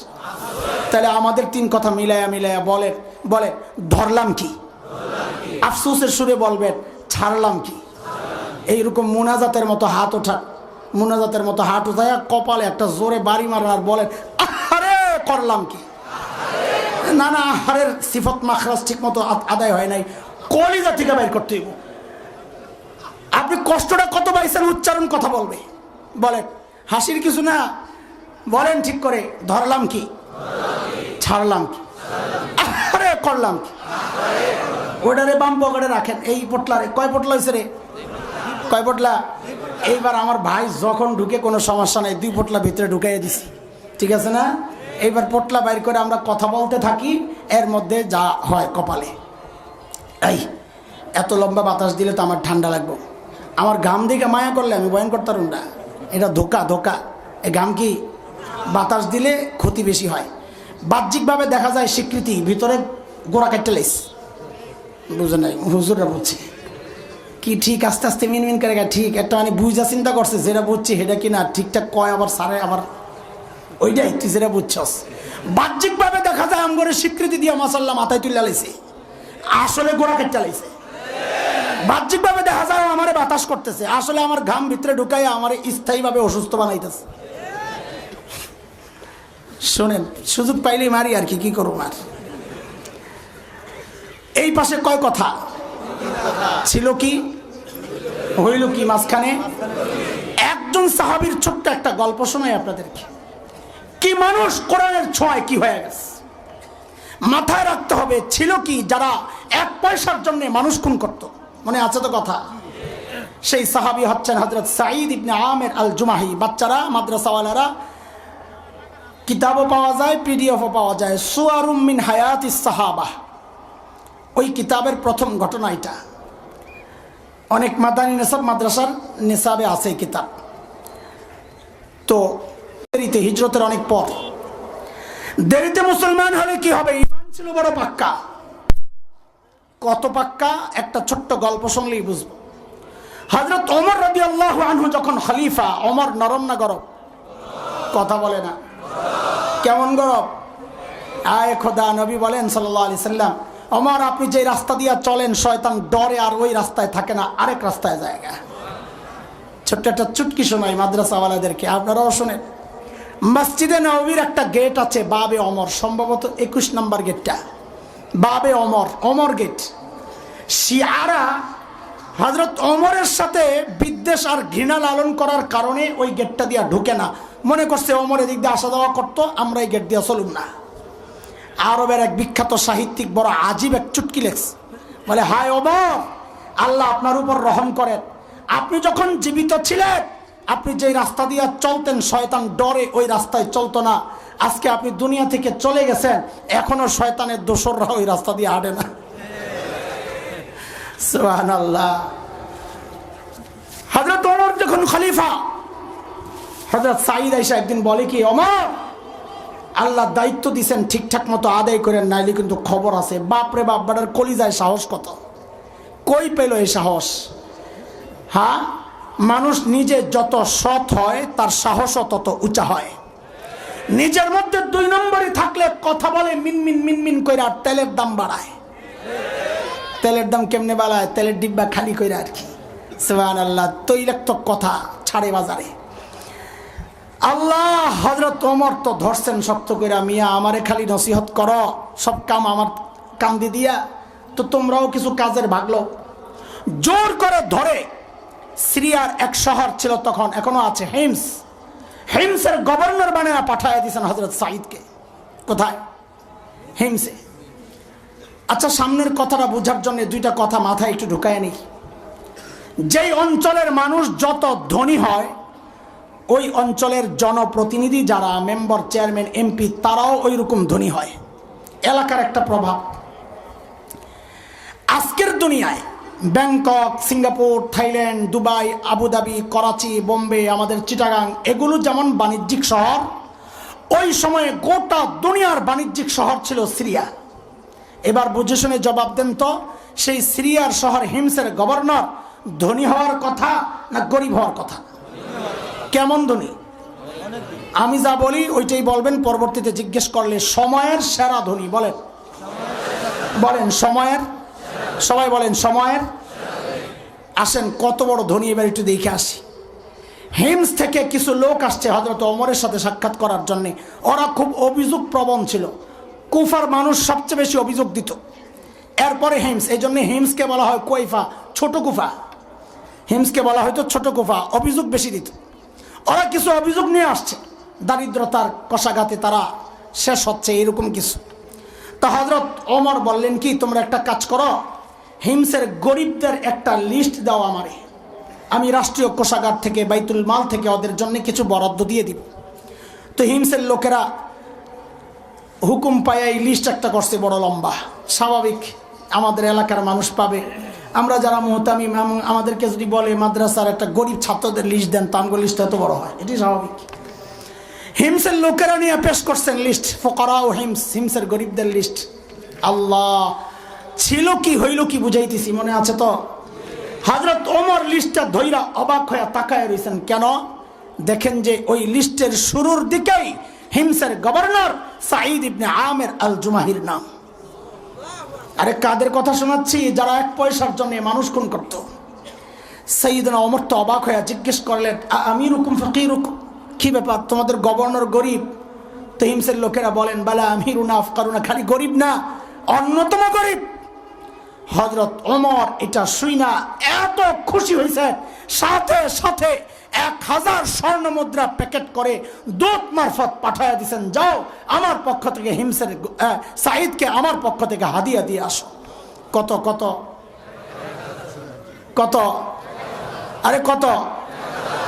তাহলে আমাদের 3 কথা মিলায়া বলেন ধরলাম কি? আফসোসের সুরে বলবেন ছাড়লাম কি? এইরকম মুনাজাতের মতো হাত ওঠা, মুনাজাতের মতো হাত উঠায় কপালে একটা জোরে বাড়ি মারেন আর বলেন আহারে করলাম কি? না আহারের সিফত মাখরাজ ঠিক মতো আদায় হয় নাই, কলিজা থেকে বাইর করতে হইব। আপনি কষ্টটা কত পাইছেন উচ্চারণ কথা বলবে। বলেন হাসির কিছু না, বলেন ঠিক করে ধরলাম কি? ছাড়লাম কি? আরে করলাম ওটারে বাম পকেটে রাখেন। এই পোটলারে কয় পোটলা হয়েছে রে? কয় পোটলা? এইবার আমার ভাই যখন ঢুকে কোনো সমস্যা নাই, 2 পোটলা ভিতরে ঢুকাইয়া দিছি, ঠিক আছে না? এইবার পোটলা বাইর করে আমরা কথা বলতে থাকি, এর মধ্যে যা হয় কপালে। এই এত লম্বা বাতাস দিলে তো আমার ঠান্ডা লাগবে, আমার ঘাম দিকে মায়া করলে আমি বয়ান করতাম না। এটা ধোকা ধোকা। এই ঘাম কি বাতাস দিলে ক্ষতি বেশি হয়। বাহ্যিকভাবে দেখা যায় স্বীকৃতি, ভিতরে গোড়া কেটে লাইস। বুঝে নাই হুজুররা বুঝছি কি ঠিক, আস্তে আস্তে মিনমিন করে ঠিক একটা মানে বুঝা চিন্তা করছে, যেটা বুঝছি সেটা কি না ঠিকঠাক কয়, আবার সারে আবার ওইটাই তুই যেটা বুঝছস। বাহ্যিকভাবে দেখা যায় আমগরে স্বীকৃতি দিয়ে মাসাল্লাহ মাথায় তুলে লাইছে, আসলে গোড়া কেটে লাইছে। বাহ্যিকভাবে দেখা যায় আমারে বাতাস করতেছে, আসলে আমার ঘাম ভিতরে ঢুকাই আমার স্থায়ীভাবে অসুস্থ বানাইতেছে। শোনেন, সুযোগ পাইলেই মারি আর কি করবো। আর এই পাশে কয় কথা ছিল, কি হইল কি মাঝখানে? একজন সাহাবীর ছোট্ট একটা গল্প শোনাই আপনাদেরকে। কি মানুষ কোরআনের ছোঁয়ায় কি হয়ে গেছে মাথায় রাখতে হবে। ছিল কি যারা 1 পয়সার জন্য মানুষ খুন করত, মনে আছে তো কথা? সেই সাহাবী হচ্ছেন হযরত সাঈদ ইবনে আমির আল জুমাহি। বাচ্চারা, মাদ্রাসাওয়ালারা, কিতাবও পাওয়া যায়, পিডিএফও পাওয়া যায়, সুয়ারুম মিন হায়াতিস সাহাবা। ওই কিতাবের প্রথম ঘটনা এটা। অনেক মাদানী নিসাব মাদ্রাসার নিসাবে আছে এই কিতাব। তো দেরিতে, হিজরতের অনেক পর, দেরিতে মুসলমান হলে কি হবে? ঈমান ছিল বড় পাক্কা। কত পাক্কা? একটা ছোট্ট গল্প শুনলেই বুঝবো। হযরত ওমর রাদিয়াল্লাহু আনহু যখন খলিফা, ওমর নরম না গরম? কথা বলে না। কেমন গরম? আয় খোদা, নবী বলেন সাল্লাল্লাহু আলাইহি সাল্লাম, ওমর আপনি যে রাস্তা দিয়ে চলেন শয়তান ডরে আর ওই রাস্তায় থাকে না, আরেক রাস্তায় জায়গা। ছোট্ট একটা চুটকি শোনাই মাদ্রাসাওয়ালাদেরকে, আপনারাও শোনেন। মসজিদে নববীর একটা গেট আছে বাবে ওমর, সম্ভবত 21 নম্বর গেটটা, বাবে ওমর, ওমর গেট। শিয়ারা হযরত ওমরের সাথে বিদ্বেষ আর ঘৃণা লালন করার কারণে ওই গেটটা দিয়ে ঢুকে না, মনে করছে ওমর এদিক দিয়ে আসা যাওয়া করতো, আমরা এই গেট দিয়ে চলুন না। আরবের এক বিখ্যাত সাহিত্যিক বড় আজীব এক চুটকি লেখছে, বলে হায় ওমর, আল্লাহ আপনার উপর রহম করেন, আপনি যখন জীবিত ছিলেন আপনি যেই রাস্তা দিয়ে চলতেন শয়তান ডরে ওই রাস্তায় চলতো না, আজকে আপনি দুনিয়া থেকে চলে গেছেন, এখনো শয়তানের দোসররা ওই রাস্তা দিয়ে হাঁটে না। সুবহানাল্লাহ। হযরত ওমর যখন খলিফা, হযরত সাঈদ আয়েশা একদিন বলে কি, ওমর আল্লাহ দায়িত্ব দিয়েছেন ঠিকঠাক মতো আদায় করেন, নাইলে কিন্তু খবর আছে। বাপরে বাপ, বাড়ার কলিজায় সাহস কত, কই পেল এই সাহস? হ্যাঁ, মানুষ নিজে যত সৎ হয় তার সাহসও তত উঁচা হয়। নিজের মধ্যে 2 নম্বরই থাকলে কথা বলে মিনমিন মিনমিন কইরা, আর তেলের দাম বাড়ায়। তেলের দাম কেমনে বাড়ায়? তেলের ডিব্বা খালি কইরা আর কি। সুবহানাল্লাহ। তৈলাক্ত কথা ছাড়ে বাজারে। আল্লাহ হযরত ওমর তো ধরছেন শক্ত কইরা, মিয়া আমারে খালি নসিহত করো, সব কাম আমার কান্দি দিয়া, তো তোমরাও কিছু কাজের ভাগলো। জোর করে ধরে সিরিয়ার এক শহর ছিল তখন, এখনো আছে, হিমস। হিমসের গভর্নর বানিয়ে পাঠায় দিয়েছেন হযরত সাঈদকে। কোথায়? হিমসে। আচ্ছা, সামনের কথাটা বোঝার জন্য 2টা কথা মাথায় একটু ঢুকায় নি। যেই অঞ্চলের মানুষ যত ধনী হয়, ওই অঞ্চলের জনপ্রতিনিধি যারা মেম্বার, চেয়ারম্যান, এমপি, তারাও ওই রকম ধনী হয়। এলাকার একটা প্রভাব। আজকের দুনিয়ায় Bangkok, Singapore, Thailand, Dubai, Abu Dhabi, Karachi, Bombay, আমাদের চিটাগাং, এগুলো যেমন বাণিজ্যিক শহর, ওই সময়ে গোটা দুনিয়ার বাণিজ্যিক শহর ছিল সিরিয়া। এবার বুঝে শুনে জবাব দেন তো, সেই সিরিয়ার শহর হিমসের গভর্নর ধনী হওয়ার কথা না গরিব হওয়ার কথা? কেমন ধনী? আমি যা বলি ওইটাই বলবেন, পরবর্তীতে জিজ্ঞেস করলে সময়ের সেরা ধনী বলেন। বলেন সময়ের, সবাই বলেন সময়ের। আসেন কত বড় ধনী এবার একটু দেখে আসি। হিমস থেকে কিছু লোক আসছে হযরত ওমরের সাথে সাক্ষাৎ করার জন্য। ওরা খুব অভিযোগ প্রবণ ছিল, কুফার মানুষ সবচেয়ে বেশি অভিযোগ দিত। এরপরে হিমস, এই জন্য হিমসকে বলা হয় কুফা, ছোট কুফা। হিমসকে বলা হয়তো ছোট কুফা, অভিযোগ বেশি দিত। ওরা কিছু অভিযোগ নিয়ে আসছে, দারিদ্রতার কষাঘাতে তারা শেষ হচ্ছে, এরকম কিছু। তো তো হযরত ওমর বললেন কি, তোমরা একটা কাজ করো, হিমসের গরিবদের একটা লিস্ট দাও আমারে, আমি রাষ্ট্রীয় কোষাগার থেকে বাইতুল মাল থেকে ওদের জন্য কিছু বরাদ্দ দিয়ে দিব। তো হিমসের লোকেরা হুকুম পায় এই লিস্ট একটা করছে বড় লম্বা। স্বাভাবিক, আমাদের এলাকার মানুষ পাবে, আমরা যারা মুহতামিম আমাদেরকে যদি বলে মাদ্রাসার একটা গরিব ছাত্রদের লিস্ট দেন, তো আমগো লিস্ট এত বড় হয়, এটি স্বাভাবিক। হিমসের লোকেরা নিয়ে পেশ করছেন লিস্ট, ফুকারা ও হিমসের গরিবদের লিস্ট। আল্লাহ, ছিল কি হইল কি বুঝাইতেছি, মনে আছে তো? হযরত ওমর লিস্টটা ধইরা অবাক হয়ে তাকায় রইছেন। কেন? দেখেন যে ওই লিস্টের শুরুর দিকেই হিমসের গভর্নর সাঈদ ইবনে আমের আল জুমাহির নাম। আরে কাদের কথা শোনাচ্ছি? যারা এক পয়সার জন্য মানুষ খুন করত। সাইয়েদনা ওমর তো অবাক হয়ে জিজ্ঞেস করলেন, আমিরুকুম ফাকিরুকুম, কি ব্যাপার, তোমাদের গভর্নর গরিব? তো হিমসের লোকেরা বলেন, বালা আমিরুনা আফকারুনা, খালি গরিব না, অন্যতম গরিব। হযরত ওমর এটা শুইনা এত খুশি হয়েছে, সাথে সাথে 1000 স্বর্ণ মুদ্রা প্যাকেট করে দূত মারফত পাঠায়া দিয়েছেন, যাও আমার পক্ষ থেকে হিমসের সাঈদকে আমার পক্ষ থেকে হাদিয়া দিয়ে আসো। কত কত কত? আরে কত?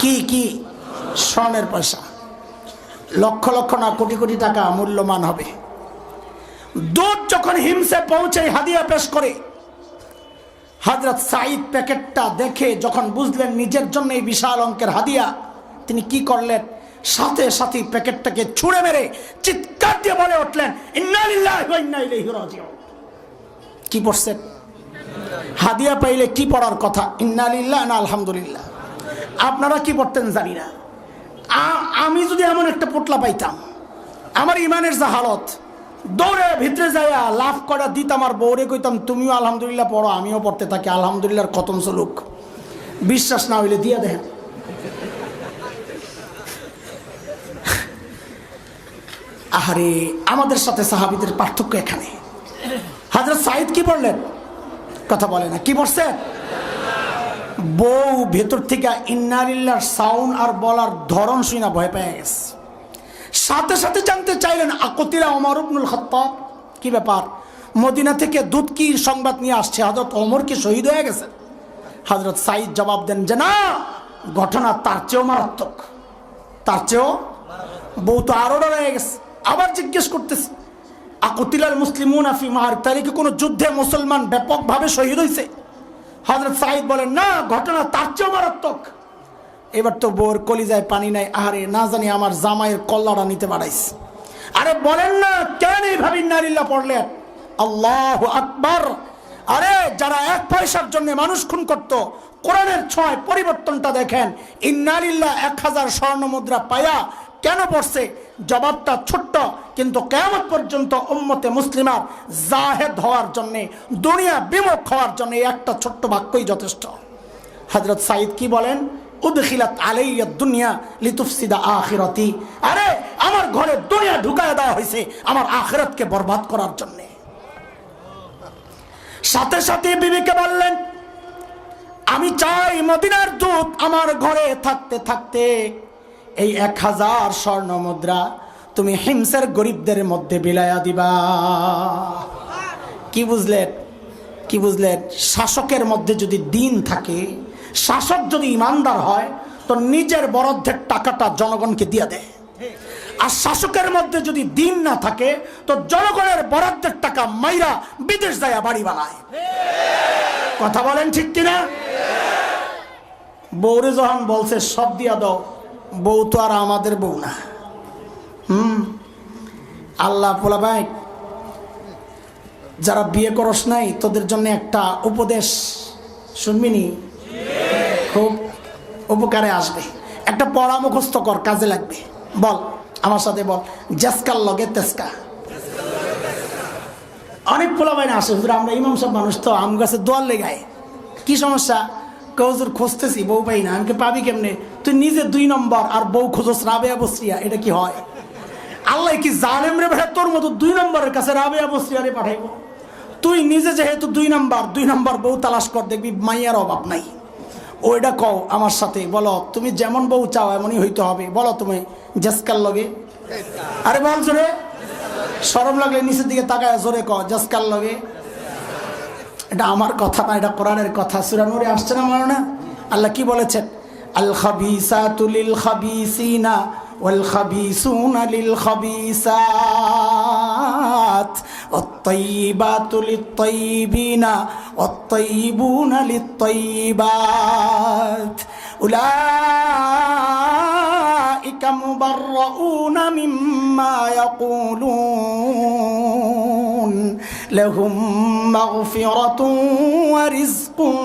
কি কি? স্বর্ণের পয়সা, লক্ষ লক্ষ না কোটি কোটি টাকা মূল্যমান হবে। দূত যখন হিমসে পৌঁছে হাদিয়া পেশ করে, হযরত সাঈদ প্যাকেটটা দেখে যখন বুঝলেন নিজের জন্য এই বিশাল অঙ্কের হাদিয়া, তিনি কি করলেন? সাথে সাথে প্যাকেটটাকে ছুঁড়ে মেরে চিৎকার দিয়ে বলে উঠলেন, ইন্না লিল্লাহি ওয়া ইন্না ইলাইহি রাজিউন। কি পড়ছেন? হাদিয়া পাইলে কি পড়ার কথা? ইন্না লিল্লাহি না আলহামদুলিল্লাহ। আপনারা কি পড়তেন জানি না। আমি যদি এমন একটা পোটলা পাইতাম, আমার ইমানের যা হালত, দৌড়ে ভিতরে যাইয়া লাভ করা দিত, আমার বউরে কইতাম তুমিও আলহামদুলিল্লাহ পড়ো, আমিও পড়তে থাকি, আলহামদুলিল্লাহর খতম চলুক। বিশ্বাস না হইলে দিয়া দেখেন। আহারে, আমাদের সাথে সাহাবীদের পার্থক্য এখানে। হযরত সাঈদ কি বললেন? কথা বলে না। কি বলছে? বউ ভেতর থেকে ইন্না লিল্লাহর সাউন্ড আর বলার ধরন শুনে ভয় পেয়ে গেছে। সাথে সাথে জানতে চাইলেন, আকুতিলা ওমর ইবনুল খাত্তাব, কি ব্যাপার, মদিনা থেকে দূত কি সংবাদ নিয়ে আসছে, হযরত ওমর কি শহীদ হয়ে গেছে? হযরত সাঈদ জবাব দেন যে না, ঘটনা তার চেয়েও মারাত্মক, তার চেয়েও। বউ তো আরো ডরে গেছে। আবার জিজ্ঞেস করতেছে, আকুতিলাল মুসলিমুনা ফি মাআরিক, তাহলে কি কোনো যুদ্ধে মুসলমান ব্যাপকভাবে শহীদ হয়েছে? হযরত সাঈদ বলেন, না, ঘটনা তার চেয়েও মারাত্মক। এবার তো বউর কলিজায় পানি নাই। আরে না জানি আমার জামাইয়ের কল্লাটা নিতে বাড়াইছে। আরে বলেন না, কেন এইভাবে ইন্না লিল্লাহ পড়লেন? আল্লাহু আকবার। আরে যারা এক পয়সার জন্য মানুষ খুন করত, কোরআনের ছোঁয়ায় পরিবর্তনটা দেখেন। ইন্না লিল্লাহ 1000 স্বর্ণ মুদ্রা পায়া কেন পড়ছে? জবাবটা ছোট্ট, কিন্তু কিয়ামত পর্যন্ত উম্মতে মুসলিমার জাহেদ হওয়ার জন্য, দুনিয়া বিমুখ হওয়ার জন্য একটা ছোট্ট বাক্যই যথেষ্ট। হযরত সাঈদ কি বলেন? উদখিলাত আলাইয়া দুনিয়া লিতুফসিদা আখিরাতি। আরে আমার ঘরে দুনিয়া ঢুকায় দেওয়া হয়েছে আমার আখিরাতকে বরবাদ করার জন্য। সাথে সাথে বিবিকে বললেন, আমি চাই মদিনার দূত আমার ঘরে থাকতে থাকতে এই 1000 স্বর্ণ মুদ্রা তুমি হিমসের গরিবদের মধ্যে বিলায়া দিবা। কি বুঝলেন? কি বুঝলেন? শাসকের মধ্যে যদি দিন থাকে, শাসক যদি ইমানদার হয়, তো নিজের বরাদ্দের টাকাটা জনগণকে দিয়ে দেয়। আর শাসকের মধ্যে যদি দিন না থাকে, তো জনগণের বরাদ্দের টাকা মাইরা বিদেশ যায় বাড়ি বানায়। কথা বলেন ঠিক কিনা? বউরে যখন বলছে সব দিয়া দাও, বউ তো আর আমাদের বউ না। আল্লাহ পোলা ভাই, যারা বিয়ে করস নাই, তোদের জন্য একটা উপদেশ শুনবিনি, খুব উপকারে আসবে। একটা পড়া মুখস্থ কর, কাজে লাগবে। বল আমার সাথে, বল, জেসকার লগে তেসকা। অনেক পোলা ভাই না আসে, হুজুর আমরা ইমাম সব মানুষ তো আম গাছে দোয়ার লেগায়, কি সমস্যা? হুজুর খুঁজতেছি, বউ পাই না। আমাকে পাবি কেমনে? তুই নিজে 2 নম্বর আর বউ খুঁজস রাবেয়া বসরিয়া, এটা কি হয়? আল্লাহ কি জালেম রে ভাই, তোর মতো 2 নম্বরের কাছে রাবেয়া বসরিয়ারে পাঠাইব? তুই নিজে যেহেতু 2 নম্বর বউ তালাশ কর, দেখবি মাইয়ার অভাব নাই। ওইটা কও আমার সাথে, বলো তুমি যেমন বউ চাও এমনই হইতে হবে। বলো তুমি জেসকার লগে, আরে বল জোরে, শরম লাগলে নিচের দিকে তাকায় জোরে ক জাসকার লগে। এটা আমার কথা না, এটা কোরআনের কথা। সূরা নূরে আসছে না মাওলানা? আল্লাহ কি বলেছেন? আল খাবিসাতু লিল খাবিসিনা ওয়াল খাবিসুনা লিল খাবিসাত ওয়াত তাইয়িবাতু লিত তাইয়িবিনা ওয়াত তাইয়িবুনা লিত তাইয়িবাত উলাইকা মুবাররাউনা মিম্মা ইয়াকুলুন লাহুম মাগফিরাতুন ওয়া রিজকুন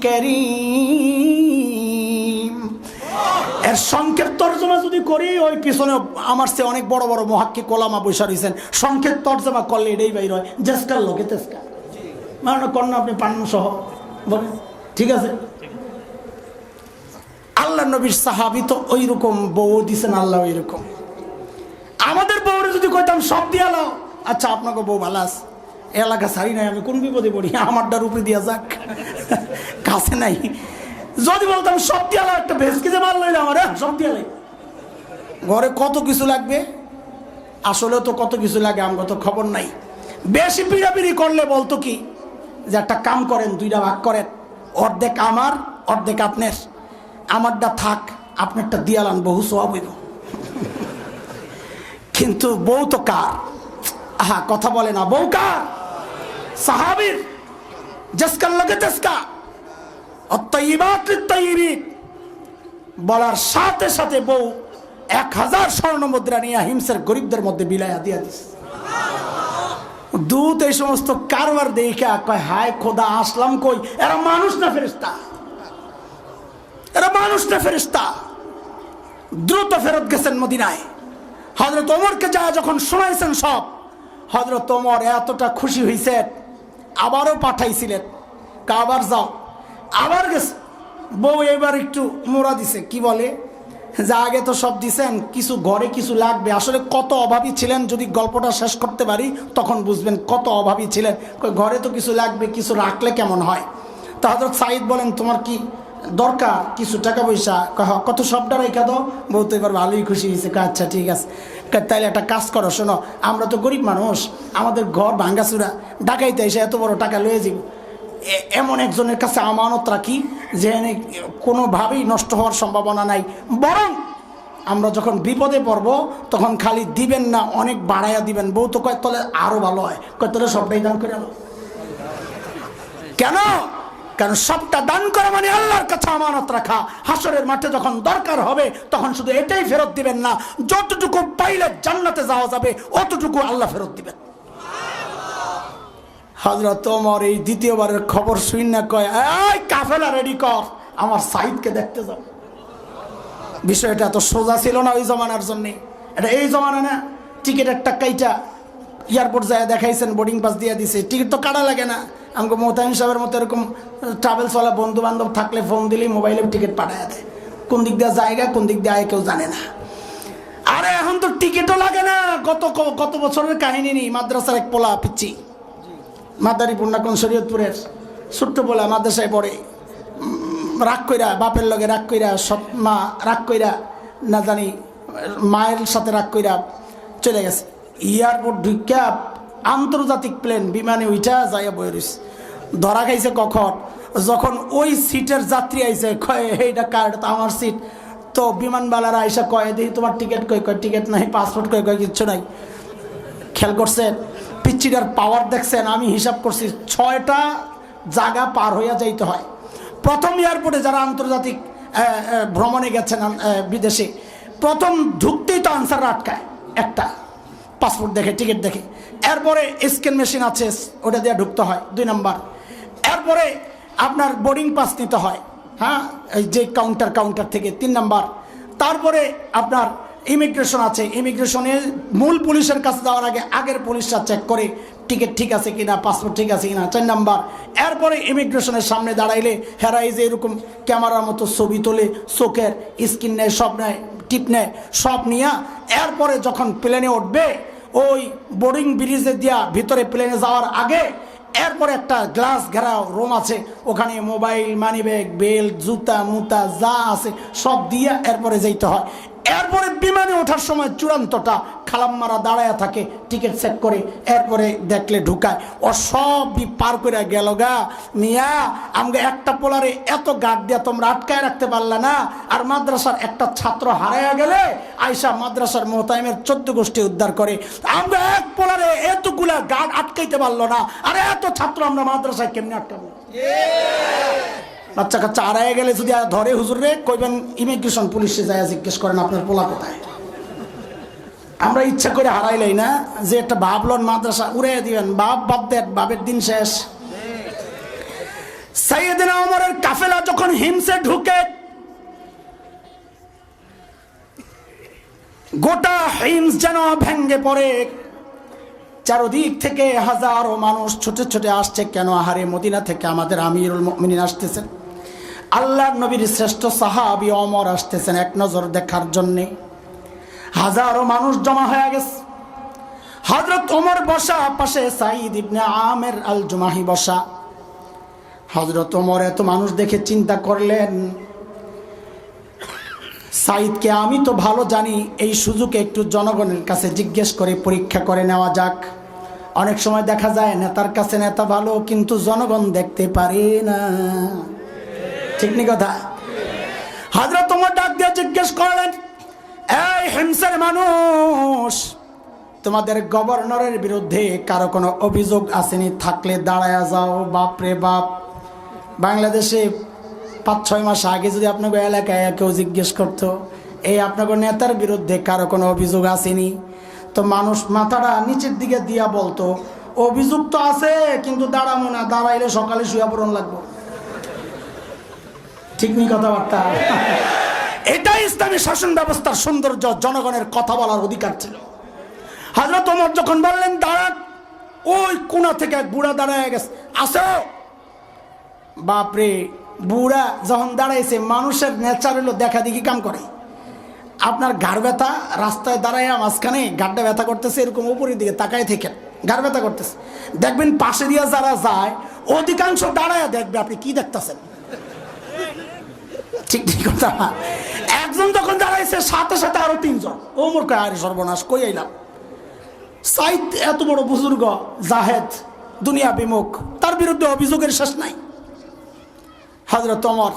কারীম। এর সংক্ষেপ তর্জমা যদি করি, ওই পিছনে আমার চেয়ে অনেক বড় বড় মুহাক্কিক ওলামা বসে রয়েছেন, সংক্ষেপ তর্জমা করলে এটাই বাইর হয়, জাসকার লোকে তেসকা। মানে কন্যা আপনি পান্ন সহ বলেন, ঠিক আছে? আল্লাহ নবীর সাহাবী তো ওই রকম বউ দিছেন আল্লাহ ওই রকম। আমাদের বউরে যদি কইতাম সব দিয়া লাও, আচ্ছা আপনাকে বউ ভালো আছে, এলাকা ছাড়ি নাই, আমি কোন বিপদে পড়ি, আমারটার উপরে দিয়া যাক, কাছে নাই। যদি বলতাম সব দিয়া লাও, একটা ভেসকে যে মাল লইলে আমার সব দিয়া লাই, ঘরে কত কিছু লাগবে, আসলে তো কত কিছু লাগে আমার তো খবর নাই। বেশি পিড়াপিড়ি করলে বলতো কি যে একটা কাম করেন, দুইটা ভাগ করেন, অর্ধেক আমার অর্ধেক আপনার, আমারটা থাক আপনারটা দিয়ালান, বহু সওয়াব হইব। কিন্তু বউ তো কার? আহা, কথা বলে না, বউ কার? সাহাবীর। জাসকার লগে তেসকা অত্তাইয়িবাত লিত্তাইয়িবিন বলার সাথে সাথে বউ 1000 স্বর্ণ মুদ্রা নিয়ে হিমসের গরিবদের মধ্যে বিলাইয়া দিয়া দিস। দূত এই সমস্ত কারবার দেখা কয়, হায় খোদা, আসলাম কই, এরা মানুষ না ফেরেশতা, এরা মানুষ না ফেরেশতা। দ্রুত ফেরত গেছেন মদিনায়। হযরত ওমরকে যা যখন শোনাইছেন সব, হযরত ওমর এতটা খুশি হয়েছেন, আবারও পাঠাইছিলেন, আবার যাও, আবার গেছে। বউ এবার একটু মোড়া দিছে, কি বলে যে আগে তো সব দিছেন, কিছু ঘরে কিছু লাগবে। আসলে কত অভাবী ছিলেন, যদি গল্পটা শেষ করতে পারি তখন বুঝবেন কত অভাবী ছিলেন। ঘরে তো কিছু লাগবে, কিছু রাখলে কেমন হয়। তা হযরত সাঈদ বলেন, তোমার কি দরকার কিছু টাকা পয়সা? কত, সবটা রেখা দাও। বউ তো এবার ভালোই খুশি হয়েছে, আচ্ছা ঠিক আছে। তাইলে একটা কাজ করো, শোনো, আমরা তো গরিব মানুষ, আমাদের ঘর ভাঙ্গাচুরা, ডাকাইতে এসে এত বড় টাকা লয়ে যাব, এমন একজনের কাছে আমানত রাখি যে কোনোভাবেই নষ্ট হওয়ার সম্ভাবনা নাই, বরং আমরা যখন বিপদে পড়বো তখন খালি দিবেন না, অনেক বাড়াইয়া দিবেন। বউ তো কয়, তাহলে আরো ভালো হয়। কয়, তাহলে সবটাই দান করে আলো। কেন? কারণ সবটা দান করা মানে আল্লাহর কাছে আমানত রাখা। হাসরের মাঠে যখন দরকার হবে তখন শুধু এটাই ফেরত দিবেন না, যতটুকু পাইলে জান্নাতে যাওয়া যাবে অতটুকু আল্লাহ ফেরত দিবেন। হযরত ওমর এই দ্বিতীয়বারের খবর শুন না কয়, এই কাফেলা রেডি কর, আমার সাঈদকে দেখতে যাও। বিষয়টা তো সোজা ছিল না ওই জমানার জন্যে, এটা এই জমানা না। টিকিটের টাকাইটা এয়ারপোর্ট যায় দেখাইছেন, বোর্ডিং পাস দিয়ে দিছে, টিকিট তো কাটা লাগে না। আমাকে মোতায়েন সাহেবের মতো এরকম ট্রাভেলসওয়ালা বন্ধু বান্ধব থাকলে ফোন দিলেই মোবাইলে টিকিট পাঠায় দেয়, কোন দিক দিয়ে জায়গা কোন দিক দিয়ে আয় কেউ জানে না। আরে এখন তো টিকিটও লাগে না। কত বছরের কাহিনী নেই। মাদ্রাসার এক পোলা পিচ্ছি, মাদারীপুর না কোন শরীয়তপুরের ছোট্ট পোলা, মাদ্রাসায় পড়ে, রাগ কইরা বাপের লগে রাগ কইরা, সব মা রাগ কইরা, না জানি মায়ের সাথে রাগ কইরা চলে গেছে। এয়ারপোর্ট ঢুকা আন্তর্জাতিক প্লেন বিমানে উঠা যাইয়া বয়ে রয়েছে। ধরা খাইছে কখন? যখন ওই সিটের যাত্রী আইছে, কয় এইটা কার? এটা তো আমার সিট। তো বিমানবালারা আইসা কয়, দেখি তোমার টিকিট কই? কয় টিকিট নাই। পাসপোর্ট কই? কয় কিচ্ছু নাই। খেয়াল করছেন পিচ্চিটার পাওয়ার? দেখছেন? আমি হিসাব করছি 6টা জায়গা পার হইয়া যাইতে হয়। প্রথম এয়ারপোর্টে যারা আন্তর্জাতিক ভ্রমণে গেছেন বিদেশে, প্রথম ঢুকতেই তো আনসার আটকায়, একটা পাসপোর্ট দেখে, টিকিট দেখে। এরপরে স্ক্যান মেশিন আছে, ওটা দিয়ে ঢুকতে হয় 2 নম্বর। এরপরে আপনার বোর্ডিং পাস নিতে হয়, হ্যাঁ, এই যে কাউন্টার থেকে 3 নম্বর। তারপরে আপনার ইমিগ্রেশন আছে, ইমিগ্রেশনে মূল পুলিশের কাছে যাওয়ার আগে আগের পুলিশরা চেক করে টিকিট ঠিক আছে কিনা, পাসপোর্ট ঠিক আছে কিনা, 4 নম্বর। এরপরে ইমিগ্রেশনের সামনে দাঁড়াইলে হেরা এই যে এরকম ক্যামেরার মতো ছবি তোলে, চোখের স্ক্রিন নেয়, সব নেয়, টিপ নেয়, সব নিয়ে এরপরে যখন প্লেনে উঠবে, ওই বোর্ডিং ব্রিজে দিয়া ভিতরে প্লেনে যাওয়ার আগে এরপরে একটা গ্লাস ঘেরাও রুম আছে, ওখানে মোবাইল, মানি ব্যাগ, বেল্ট, জুতা মুতা যা আছে সব দিয়ে এরপরে যাইতে হয়। এরপরে বিমানে ওঠার সময় চূড়ান্তটা খালাম্মারা দাঁড়ায় থাকে টিকিট চেক করে, এরপরে দেখলে ঢুকায়। ও সবই পার করে গেল গা। মিয়া আমাকে একটা পোলারে এত গার্ড দিয়া তোমরা আটকায় রাখতে পারলে না, আর মাদ্রাসার একটা ছাত্র হারাইয়া গেলে আইসা মাদ্রাসার মোহতাইমের 14 গোষ্ঠী উদ্ধার করে। আমরা এক পোলারে এতগুলা গার্ড আটকাইতে পারলো না, আর এত ছাত্র আমরা মাদ্রাসায় কেমনি আটকাবো? বাচ্চা কাচ্চা হারাইয়া গেলে যদি ধরে হুজুর রে কইবেন ইমিগ্রেশন পুলিশে যায় জিজ্ঞেস করেন আপনার পোলা কোথায়। আমরা ইচ্ছা করে হারাইলাই না, যে একটা ভাবলন মাদ্রাসা উড়াইয়া দিবেন, বাপ দেন, বাপের দিন শেষ। সাইয়েদনা ওমরের কাফেলা যখন হিমসে ঢুকে, গোটা হিমস যেন ভেঙ্গে পড়ে। চারদিক থেকে হাজারো মানুষ ছুটে ছুটে আসছে। কেন? আহারে মদিনা থেকে আমাদের আমিরুল মুমিনিন আসতেছেন, আল্লাহর নবীর শ্রেষ্ঠ সাহাবী ওমর আসতেছেন এক নজর দেখার জন্যে। হাজারো মানুষ জমা হয়ে গেছে। হযরত ওমর বসা, পাশে সাঈদ ইবনে আমের আল জুমাহি বসা। হযরত ওমর এত মানুষ দেখে চিন্তা করলেন, সাঈদকে আমি তো ভালো জানি, এই সুযোগে একটু জনগণের কাছে জিজ্ঞেস করে পরীক্ষা করে নেওয়া যাক। অনেক সময় দেখা যায় নেতার কাছে নেতা ভালো, কিন্তু জনগণ দেখতে পারে না। ঠিক নি কথা? হযরত ওমর ডাক দিয়ে জিজ্ঞেস করলেন, এই হিমসের মানুষ, তোমাদের গভর্নরের বিরুদ্ধে কারো কোনো অভিযোগ আসেনি? থাকলে দাঁড়ায়া যাও। বাপরে বাপ, বাংলাদেশে 5-6 মাস আগে যদি আপনাকে এলাকায় কেউ জিজ্ঞেস করতো এই আপনাকে নেতার বিরুদ্ধে কারো কোনো অভিযোগ আসেনি, তো মানুষ মাথাটা নিচের দিকে দিয়া বলতো অভিযোগ তো আছে, কিন্তু দাঁড়াবো না, দাঁড়াইলে সকালে শুয়া পড়ন লাগবো। ঠিক নি কথাবার্তা? এটাই ইসলামী শাসন ব্যবস্থার সৌন্দর্য, জনগণের কথা বলার অধিকার ছিল। হযরত ওমর যখন বললেন দাঁড়ান, ওই কোণা থেকে এক বুড়া দাঁড়ায় গেছে, আসো। বাপরে, বুড়া যখন দাঁড়াইছে, মানুষের নেচার হলো দেখা দেখি কাম করে। আপনার ঘাড় ব্যথা, রাস্তায় দাঁড়ায় মাঝখানে ঘাড়টা ব্যথা করতেছে, এরকম উপরের দিকে তাকায় থেকে ঘাড় ব্যথা করতেছে। দেখবেন পাশে দিয়ে যারা যায় অধিকাংশ দাঁড়ায় দেখবে আপনি কি দেখতেছেন। ঠিক ঠিক কথা। একজন যখন দাঁড়াইছে, সাথে সাথে আরো 3 জন। ওমর কয় আরে সর্বনাশ, কই আইলাম। সাইদ এত বড় বুজুর্গ, জাহেদ, দুনিয়া বিমুখ, তার বিরুদ্ধে অভিযোগের শেষ নাই। হযরত ওমর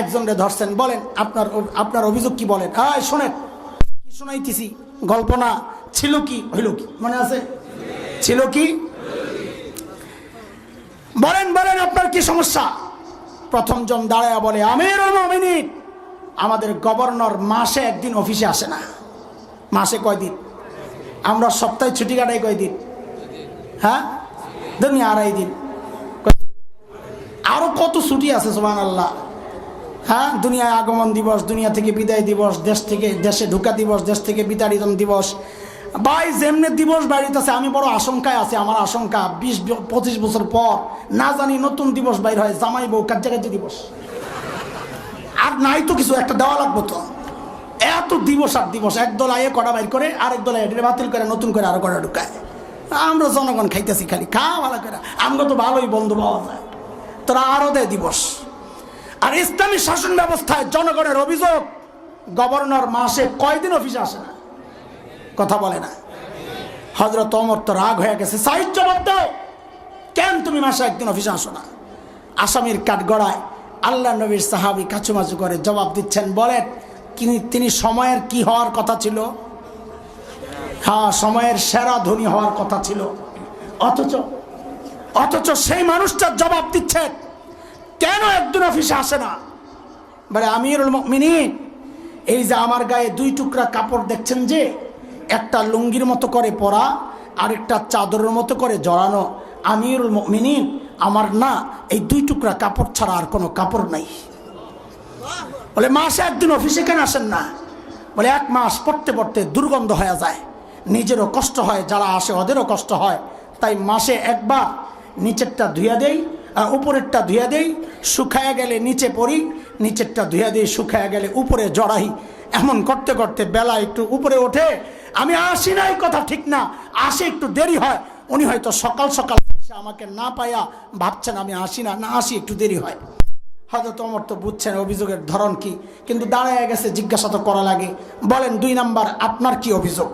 একজনকে ধরছেন, বলেন আপনার অভিযোগ কি বলেন। শোনেন, কি শোনাইতেছি, গল্প না, ছিল কি হইল কি, মনে আছে? ছিল কি বলেন, বলেন আপনার কি সমস্যা। প্রথম জন দাঁড়ায়া বলে, আমিরুল মুমিনিন, আমাদের গভর্নর মাসে একদিন অফিসে আসে না। মাসে কয়দিন? আমরা সপ্তাহে ছুটি কাটাই কয়দিন? হ্যাঁ, দুনিয়া 2.5 দিন। আরো কত ছুটি আছে সুবহানাল্লাহ। হ্যাঁ, দুনিয়ায় আগমন দিবস, দুনিয়া থেকে বিদায় দিবস, দেশ থেকে দেশে ঢোকা দিবস, দেশ থেকে বিতাড়িত দিবস। ভাই যেমনি দিবস বাইরিতেছে, আমি বড় আশঙ্কায় আছি। আমার আশঙ্কা 20-25 বছর পর না জানি নতুন দিবস বাইর হয়, জামাই বউ কার্যাকার্য দিবস। আর নাই তো কিছু একটা দেওয়া লাগবো তো। এত দিবস আর দিবস, একদল আয়ে কটা বাইর করে, আরেক দল এটা বাতিল করে নতুন করে আরো কটা ঢুকায়। আমরা জনগণ খাইতেছি খালি, খাওয়া ভালো করে। আমরা তো ভালোই বন্ধু পাওয়া যায়, তোরা আরো দেয় দিবস। আর ইসলামী শাসন ব্যবস্থায় জনগণের অভিযোগ, গভর্নর মাসে কয়দিন অফিসে আসে না, কথা বলে না। হযরত ওমর তো রাগ হয়ে গেছে, সাইদ জবাব দাও, কেন তুমি মাসে একদিন অফিসে আসো না? আসামির কাঠ গড়ায় আল্লাহ নবীর সাহাবী কাচুমাচু করে জবাব দিচ্ছেন, বলেন তিনি সময়ের কি হওয়ার কথা ছিল? হ্যাঁ, সময়ের সেরা ধনী হওয়ার কথা ছিল। অথচ সেই মানুষটার জবাব দিচ্ছে কেন একদিন অফিসে আসে না? বলে, আমিরুল মুমিনিন, এই যে আমার গায়ে 2 টুকরা কাপড় দেখছেন, যে একটা লুঙ্গির মতো করে পরা, আরেকটা চাদরের মতো করে জড়ানো, আমিরুল মুমিনিন, আমার না এই 2 টুকরা কাপড় ছাড়া আর কোনো কাপড় নাই। বলে, মাসে একদিন অফিসে কেন আসেন না? বলে, 1 মাস পড়তে পড়তে দুর্গন্ধ হয়ে যায়, নিজেরও কষ্ট হয়, যারা আসে ওদেরও কষ্ট হয়, তাই মাসে একবার নিচেরটা ধুইয়া দেই আর উপরেরটা ধুইয়া দেই, শুকায়া গেলে নিচে পড়ি, নিচেরটা ধুইয়া দেই, শুকায়া গেলে উপরে জড়াই। এমন করতে করতে বেলা একটু উপরে ওঠে, আমি আসি না, এই কথা ঠিক না, আসে একটু দেরি হয়। উনি হয়তো সকাল সকাল এসে আমাকে না পাইয়া ভাবছেন আমি আসি না, আসি একটু দেরি হয়। হযরত ওমর তো বুঝছেন অভিযোগের ধরন কি, কিন্তু দাঁড়ায় গেছে, জিজ্ঞাসা তো করা লাগে। বলেন 2 নাম্বার আপনার কি অভিযোগ?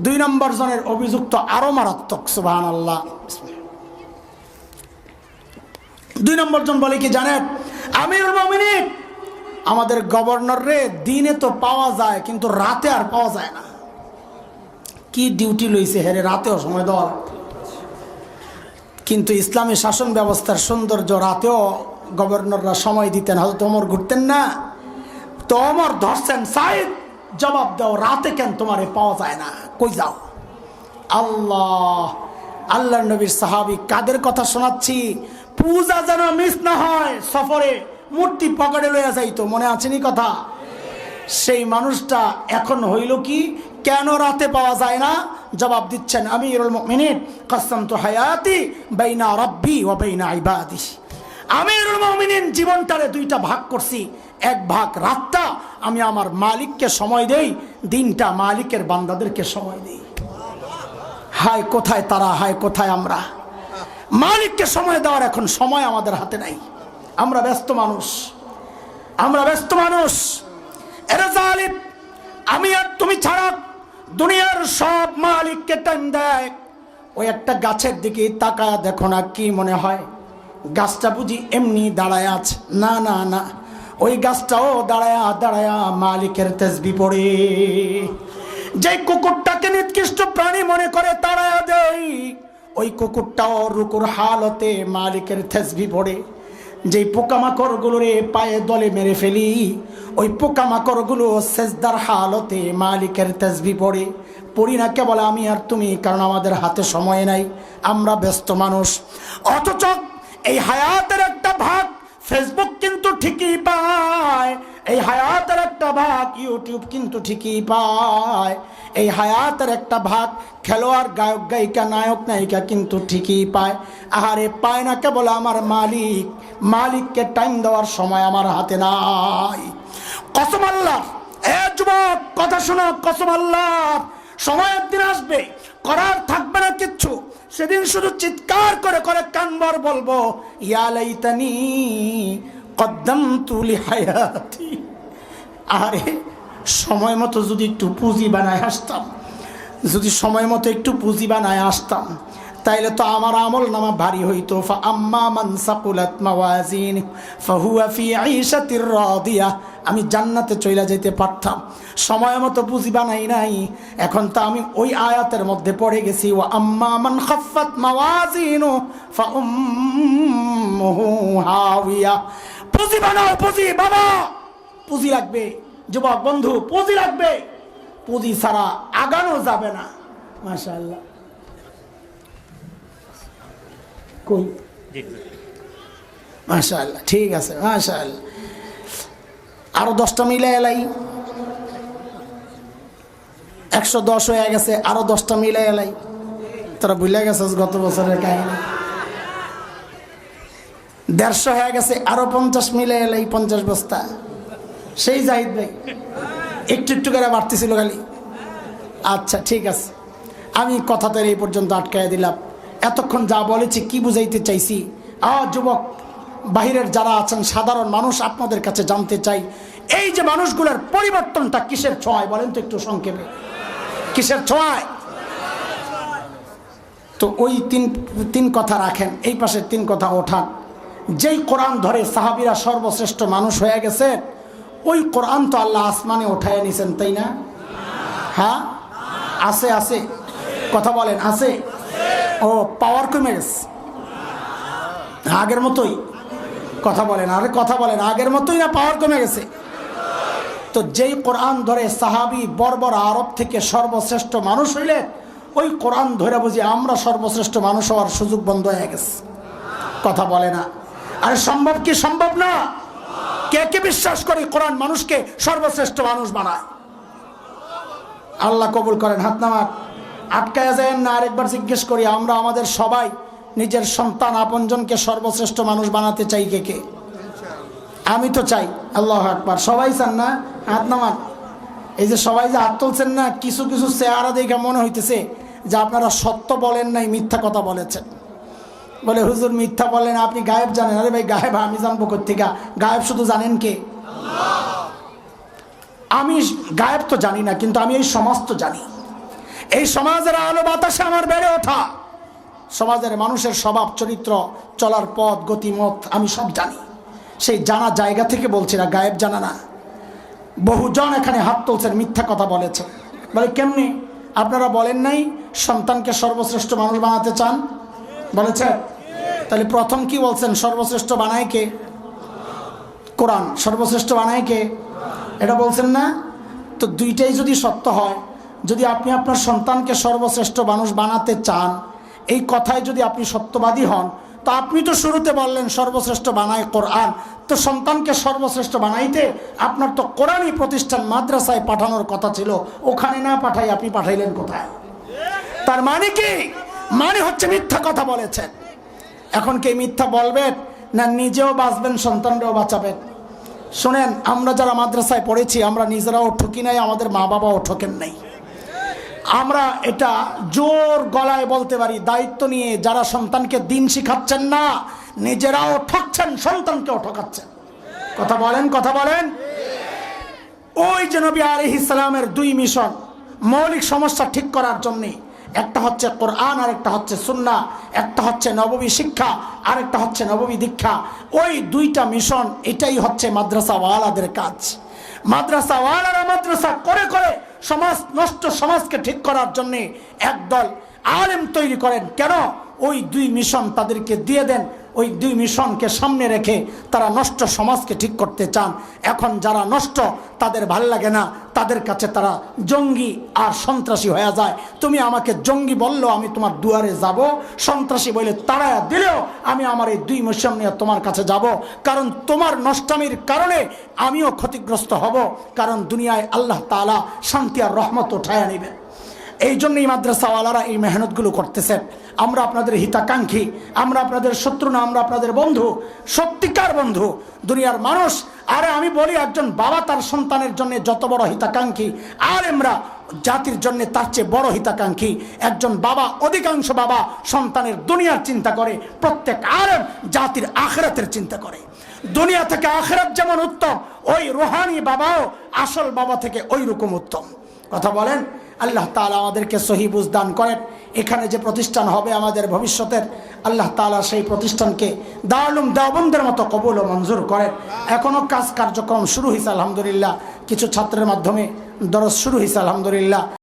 2 নম্বর জনের অভিযোগ তো আরো মারাত্মক। সুবহানাল্লাহ। 2 নম্বর জন বলে কি জানেন? আমিরুল মুমিনিন, আমাদের গভর্নর রে দিনে তো পাওয়া যায় কিন্তু রাতে আর পাওয়া যায় না। কি ডিউটি লইছে হেরে, রাতেও সময় দেওয়া। কিন্তু ইসলামী শাসন ব্যবস্থার সৌন্দর্য, রাতেও গভর্নররা সময় দিতেন। হয়তো ওমর ঘুরতেন না, তো ওমর ধরছেন, সাইদ জবাব দাও, রাতে কেন তোমারে পাওয়া যায় না, কই যাও? আল্লাহ নবীর সাহাবী কাদের কথা শোনাচ্ছি, পূজা যেন মিস না হয়, সফরে মূর্তি পকেটে লইয়া যাইতো, মনে আছেনি কথা? সেই মানুষটা এখন হইল কি, কেন রাতে পাওয়া যায় না? জবাব দিচ্ছেন আমিরুল মুমিনিন, কাসামতু হায়াতি বাইনা রাব্বি ওয়া বাইনা ইবাদি। আমিরুল মুমিনিন জীবনটারে 2টা ভাগ করছি। এক ভাগ রাতটা আমি আমার মালিককে সময় দেই, দিনটা মালিকের বান্দাদেরকে সময় দেই। হায় কোথায় তারা, হায় কোথায় আমরা? মালিককে সময় দেওয়ার এখন সময় আমাদের হাতে নাই। আমরা ব্যস্ত মানুষ, আমরা ব্যস্ত মানুষ। এরা জালিম, আমি আর তুমি ছাড়া দুনিয়ার সব মালিককে টাইম দেয়। ওই একটা গাছের দিকে তাকায় দেখো না, কি মনে হয় গাছটা বুঝি এমনি দাঁড়ায় আছে? না না না, ওই গাছটাও দাঁড়ায়া দাঁড়ায়া মালিকের তাসবিহ পড়ে। যে কুকুরটাকে নিকৃষ্ট প্রাণী মনে করে তাড়ায়া দেয়, ওই কুকুরটাও রুকুর হালতে মালিকের তাসবিহ পড়ে। যেই পোকামাকড়গুলোরে পায়ে দলে মেরে ফেলি, ওই পোকামাকড়গুলো সেজদার হালতে মালিকের তাসবিহ পড়ে। পড়ি না কেবল আমি আর তুমি, কারণ আমাদের হাতে সময় নাই, আমরা ব্যস্ত মানুষ। অথচ এই হায়াতের একটা ভাগ ফেসবুক কিন্তু ঠিকই পায়, এই হায়াতের একটা ভাগ ইউটিউব কিন্তু ঠিকই পায়, এই হায়াতের একটা ভাগ খেলোয়াড়, গায়ক গায়িকা, নায়ক নায়িকা কিন্তু ঠিকই পায়। আহারে পায় না কেবল আমার মালিক, মালিককে টাইম দেওয়ার সময় আমার হাতে নাই। কসম আল্লাহ, এ যুবক কথা শোনো, কসম আল্লাহ, সময় একদিন আসবে করার থাকবে না কিচ্ছু, সেদিন শুধু চিৎকার করে করে কানবার বলবো, ইয়া লাইতানি কদ্দামতু লিহায়াতি। আরে সময় মতো যদি একটু পুঁজি বানায় আসতাম, যদি সময় মতো একটু পুঁজি বানায় আসতাম, তাইলে তো আমার আমল নামা ভারী হইতো। ফাআম্মা মান সাকুলাত মাওয়াজিন ফাহুয়া ফি আইশাতির রাদিয়া, আমি জান্নাতে চলে যেতে পারতাম। সময় মতো পুঁজি বানাই নাই, এখন তো আমি ওই আয়াতের মধ্যে পড়ে গেছি, ওয়া আম্মা মান খাফফাত মাওয়াজিনু ফাউম্মুহু হাওিয়া। পুঁজি বানাও, পুঁজি বাবা, পুঁজি লাগবে যুবক বন্ধু, পুঁজি লাগবে। পুঁজি ছাড়া আগানো যাবে না। মাশাআল্লাহ, কই মাশাআল্লাহ, ঠিক আছে মাশাআল্লাহ। আরো 10টা মিলে এলাই, 110 হয়ে গেছে, আরো 10টা মিলে এলাই। তোরা ভুলে গেছিস গত বছরের কাহিনী। 150 হয়ে গেছে, আরো 50 মিলে এলাই, 50 বস্তা। সেই জাহিদ ভাই একটু একটু করে বাড়তেছিল খালি। আচ্ছা ঠিক আছে, আমি কথাটার এই পর্যন্ত আটকায় দিলাম। এতক্ষণ যা বলেছি কি বুঝাইতে চাইছি, যুবক বাহিরের যারা আছেন, সাধারণ মানুষ, আপনাদের কাছে জানতে চাই, এই যে মানুষগুলোর পরিবর্তনটা কিসের ছোঁয়ায় বলেন তো একটু সংক্ষেপে, কিসের ছোঁয়ায়? তো ওই তিন কথা রাখেন, এই পাশে 3 কথা ওঠান। যেই কোরআন ধরে সাহাবীরা সর্বশ্রেষ্ঠ মানুষ হয়ে গেছে, ওই কোরআন তো আল্লাহ আসমানে উঠায় নিছেন, তাই না? হ্যাঁ আছে, আছে, কথা বলেন আছে। ও পাওয়ার কমে গেছে, আগের মতোই? কথা বলেন, আরে কথা বলেন, আগের মতোই না পাওয়ার কমে গেছে? তো যেই কোরআন ধরে সাহাবী বর্বর আরব থেকে সর্বশ্রেষ্ঠ মানুষ হইলে, ওই কোরআন ধরে বুঝি আমরা সর্বশ্রেষ্ঠ মানুষ হওয়ার সুযোগ বন্ধ হয়ে গেছে। কথা বলে না? আরে সম্ভব কি সম্ভব না? কে কে বিশ্বাস করে কোরআন মানুষকে সর্বশ্রেষ্ঠ মানুষ বানায়? আল্লাহ কবুল করেন। হাত নামান, আটকায় যায় না। আরেকবার জিজ্ঞেস করি, আমরা আমাদের সবাই নিজের সন্তান আপনজনকে সর্বশ্রেষ্ঠ মানুষ বানাতে চাই কে কে? আমি তো চাই। আল্লাহু আকবার। সবাই চান না? হাত নামান। এই যে সবাই যে হাত তুলছেন না, কিছু কিছু চেহারা দেখে মনে হইতেছে যে আপনারা সত্য বলেন নাই, মিথ্যা কথা বলেছেন। বলে হুজুর মিথ্যা বলেন, আপনি গায়েব জানেন। আরে ভাই গায়েব আমি জানবো কোত্থেকে? গায়েব শুধু জানেন কে? আমি গায়েব তো জানি না, কিন্তু আমি এই সমাজ তো জানি। এই সমাজের আলো বাতাসে আমার বেড়ে ওঠা, সমাজের মানুষের স্বভাব চরিত্র, চলার পথ গতিমত আমি সব জানি। সেই জানা জায়গা থেকে বলছি না, গায়েব জানা না। বহুজন এখানে হাত তুলছেন, মিথ্যা কথা বলেছে। বলে কেমনি? আপনারা বলেন নাই সন্তানকে সর্বশ্রেষ্ঠ মানুষ বানাতে চান, বলেছে? তাহলে প্রথম কি বলছেন? সর্বশ্রেষ্ঠ বানায় কে? কোরআন। সর্বশ্রেষ্ঠ বানায় কে? এটা বলছেন না? তো দুইটাই যদি সত্য হয়, যদি আপনি আপনার সন্তানকে সর্বশ্রেষ্ঠ মানুষ বানাতে চান, এই কথায় যদি আপনি সত্যবাদী হন, তো আপনি তো শুরুতে বললেন সর্বশ্রেষ্ঠ বানায় কোরআন। তো সন্তানকে সর্বশ্রেষ্ঠ বানাইতে আপনার তো কোরআনই প্রতিষ্ঠান মাদ্রাসায় পাঠানোর কথা ছিল, ওখানে না পাঠাই আপনি পাঠাইলেন কোথায়? তার মানে কি? মানে হচ্ছে মিথ্যা কথা বলেছেন। এখন কি মিথ্যা বলবেন না নিজেও বাঁচবেন, সন্তানরাও বাঁচাবেন? শোনেন, আমরা যারা মাদ্রাসায় পড়েছি আমরা নিজেরাও ঠকি নাই, আমাদের মা বাবাও ঠকেন নাই। আমরা এটা জোর গলায় বলতে পারি, দায়িত্ব নিয়ে, যারা সন্তানকে দিন শিখাচ্ছেন না নিজেরাও ঠকছেন, সন্তানকেও ঠকাচ্ছেন। কথা বলেন, কথা বলেন। ওই যে নবী আলাইহিস সালামের দুই মিশন মৌলিক সমস্যা ঠিক করার জন্যে, একটা হচ্ছে কোরআন আর একটা হচ্ছে সুন্নাহ, একটা হচ্ছে নববী শিক্ষা আর একটা হচ্ছে নববী দীক্ষা। ওই দুইটা মিশন, এটাই হচ্ছে মাদ্রাসাওয়ালাদের কাজ। মাদ্রাসাওয়ালারা মাদ্রাসা করে করে সমাজ নষ্ট, সমাজকে ঠিক করার জন্যে একদল আলেম তৈরি করেন। কেন? ওই দুই মিশন তাদেরকে দিয়ে দেন, ওই দুই মিশনকে সামনে রেখে তারা নষ্ট সমাজকে ঠিক করতে চান। এখন যারা নষ্ট তাদের ভাল লাগে না, তাদের কাছে তারা জঙ্গি আর সন্ত্রাসী হয়ে যায়। তুমি আমাকে জঙ্গি বললেও আমি তোমার দুয়ারে যাব, সন্ত্রাসী বলে তাড়ায়া দিলেও আমি আমার এই দুই মিশন নিয়ে তোমার কাছে যাব। কারণ তোমার নষ্টামির কারণে আমিও ক্ষতিগ্রস্ত হব, কারণ দুনিয়ায় আল্লাহ তাআলা শান্তি আর রহমত উঠায়া নেবেন। এই জন্যই মাদ্রাসাওয়ালারা এই মেহনতগুলো করতেছেন। আমরা আপনাদের হিতাকাঙ্ক্ষী, আমরা আপনাদের শত্রু না, আমরা আপনাদের বন্ধু, সত্যিকার বন্ধু, দুনিয়ার মানুষ। আরে আমি বলি, একজন বাবা তার সন্তানের জন্য যত বড় হিতাকাঙ্ক্ষী, আর আমরা জাতির জন্য তার চেয়ে বড় হিতাকাঙ্ক্ষী। একজন বাবা, অধিকাংশ বাবা সন্তানের দুনিয়ার চিন্তা করে, প্রত্যেক আলেম জাতির আখিরাতের চিন্তা করে। দুনিয়া থেকে আখিরাত যেমন উত্তম, ওই রুহানি বাবাও আসল বাবা থেকে ওই রকম উত্তম। কথা বলেন। আল্লাহ তাআলা আমাদেরকে সহি বুঝ দান করেন। এখানে যে প্রতিষ্ঠান হবে আমাদের ভবিষ্যতের, আল্লাহ তাআলা সেই প্রতিষ্ঠানকে দারুল দেওবন্দের মতো কবুল ও মঞ্জুর করেন। এখনও কাজ কার্যক্রম শুরু হয়েছে আলহামদুলিল্লাহ, কিছু ছাত্রের মাধ্যমে দরস শুরু হয়েছে আলহামদুলিল্লাহ।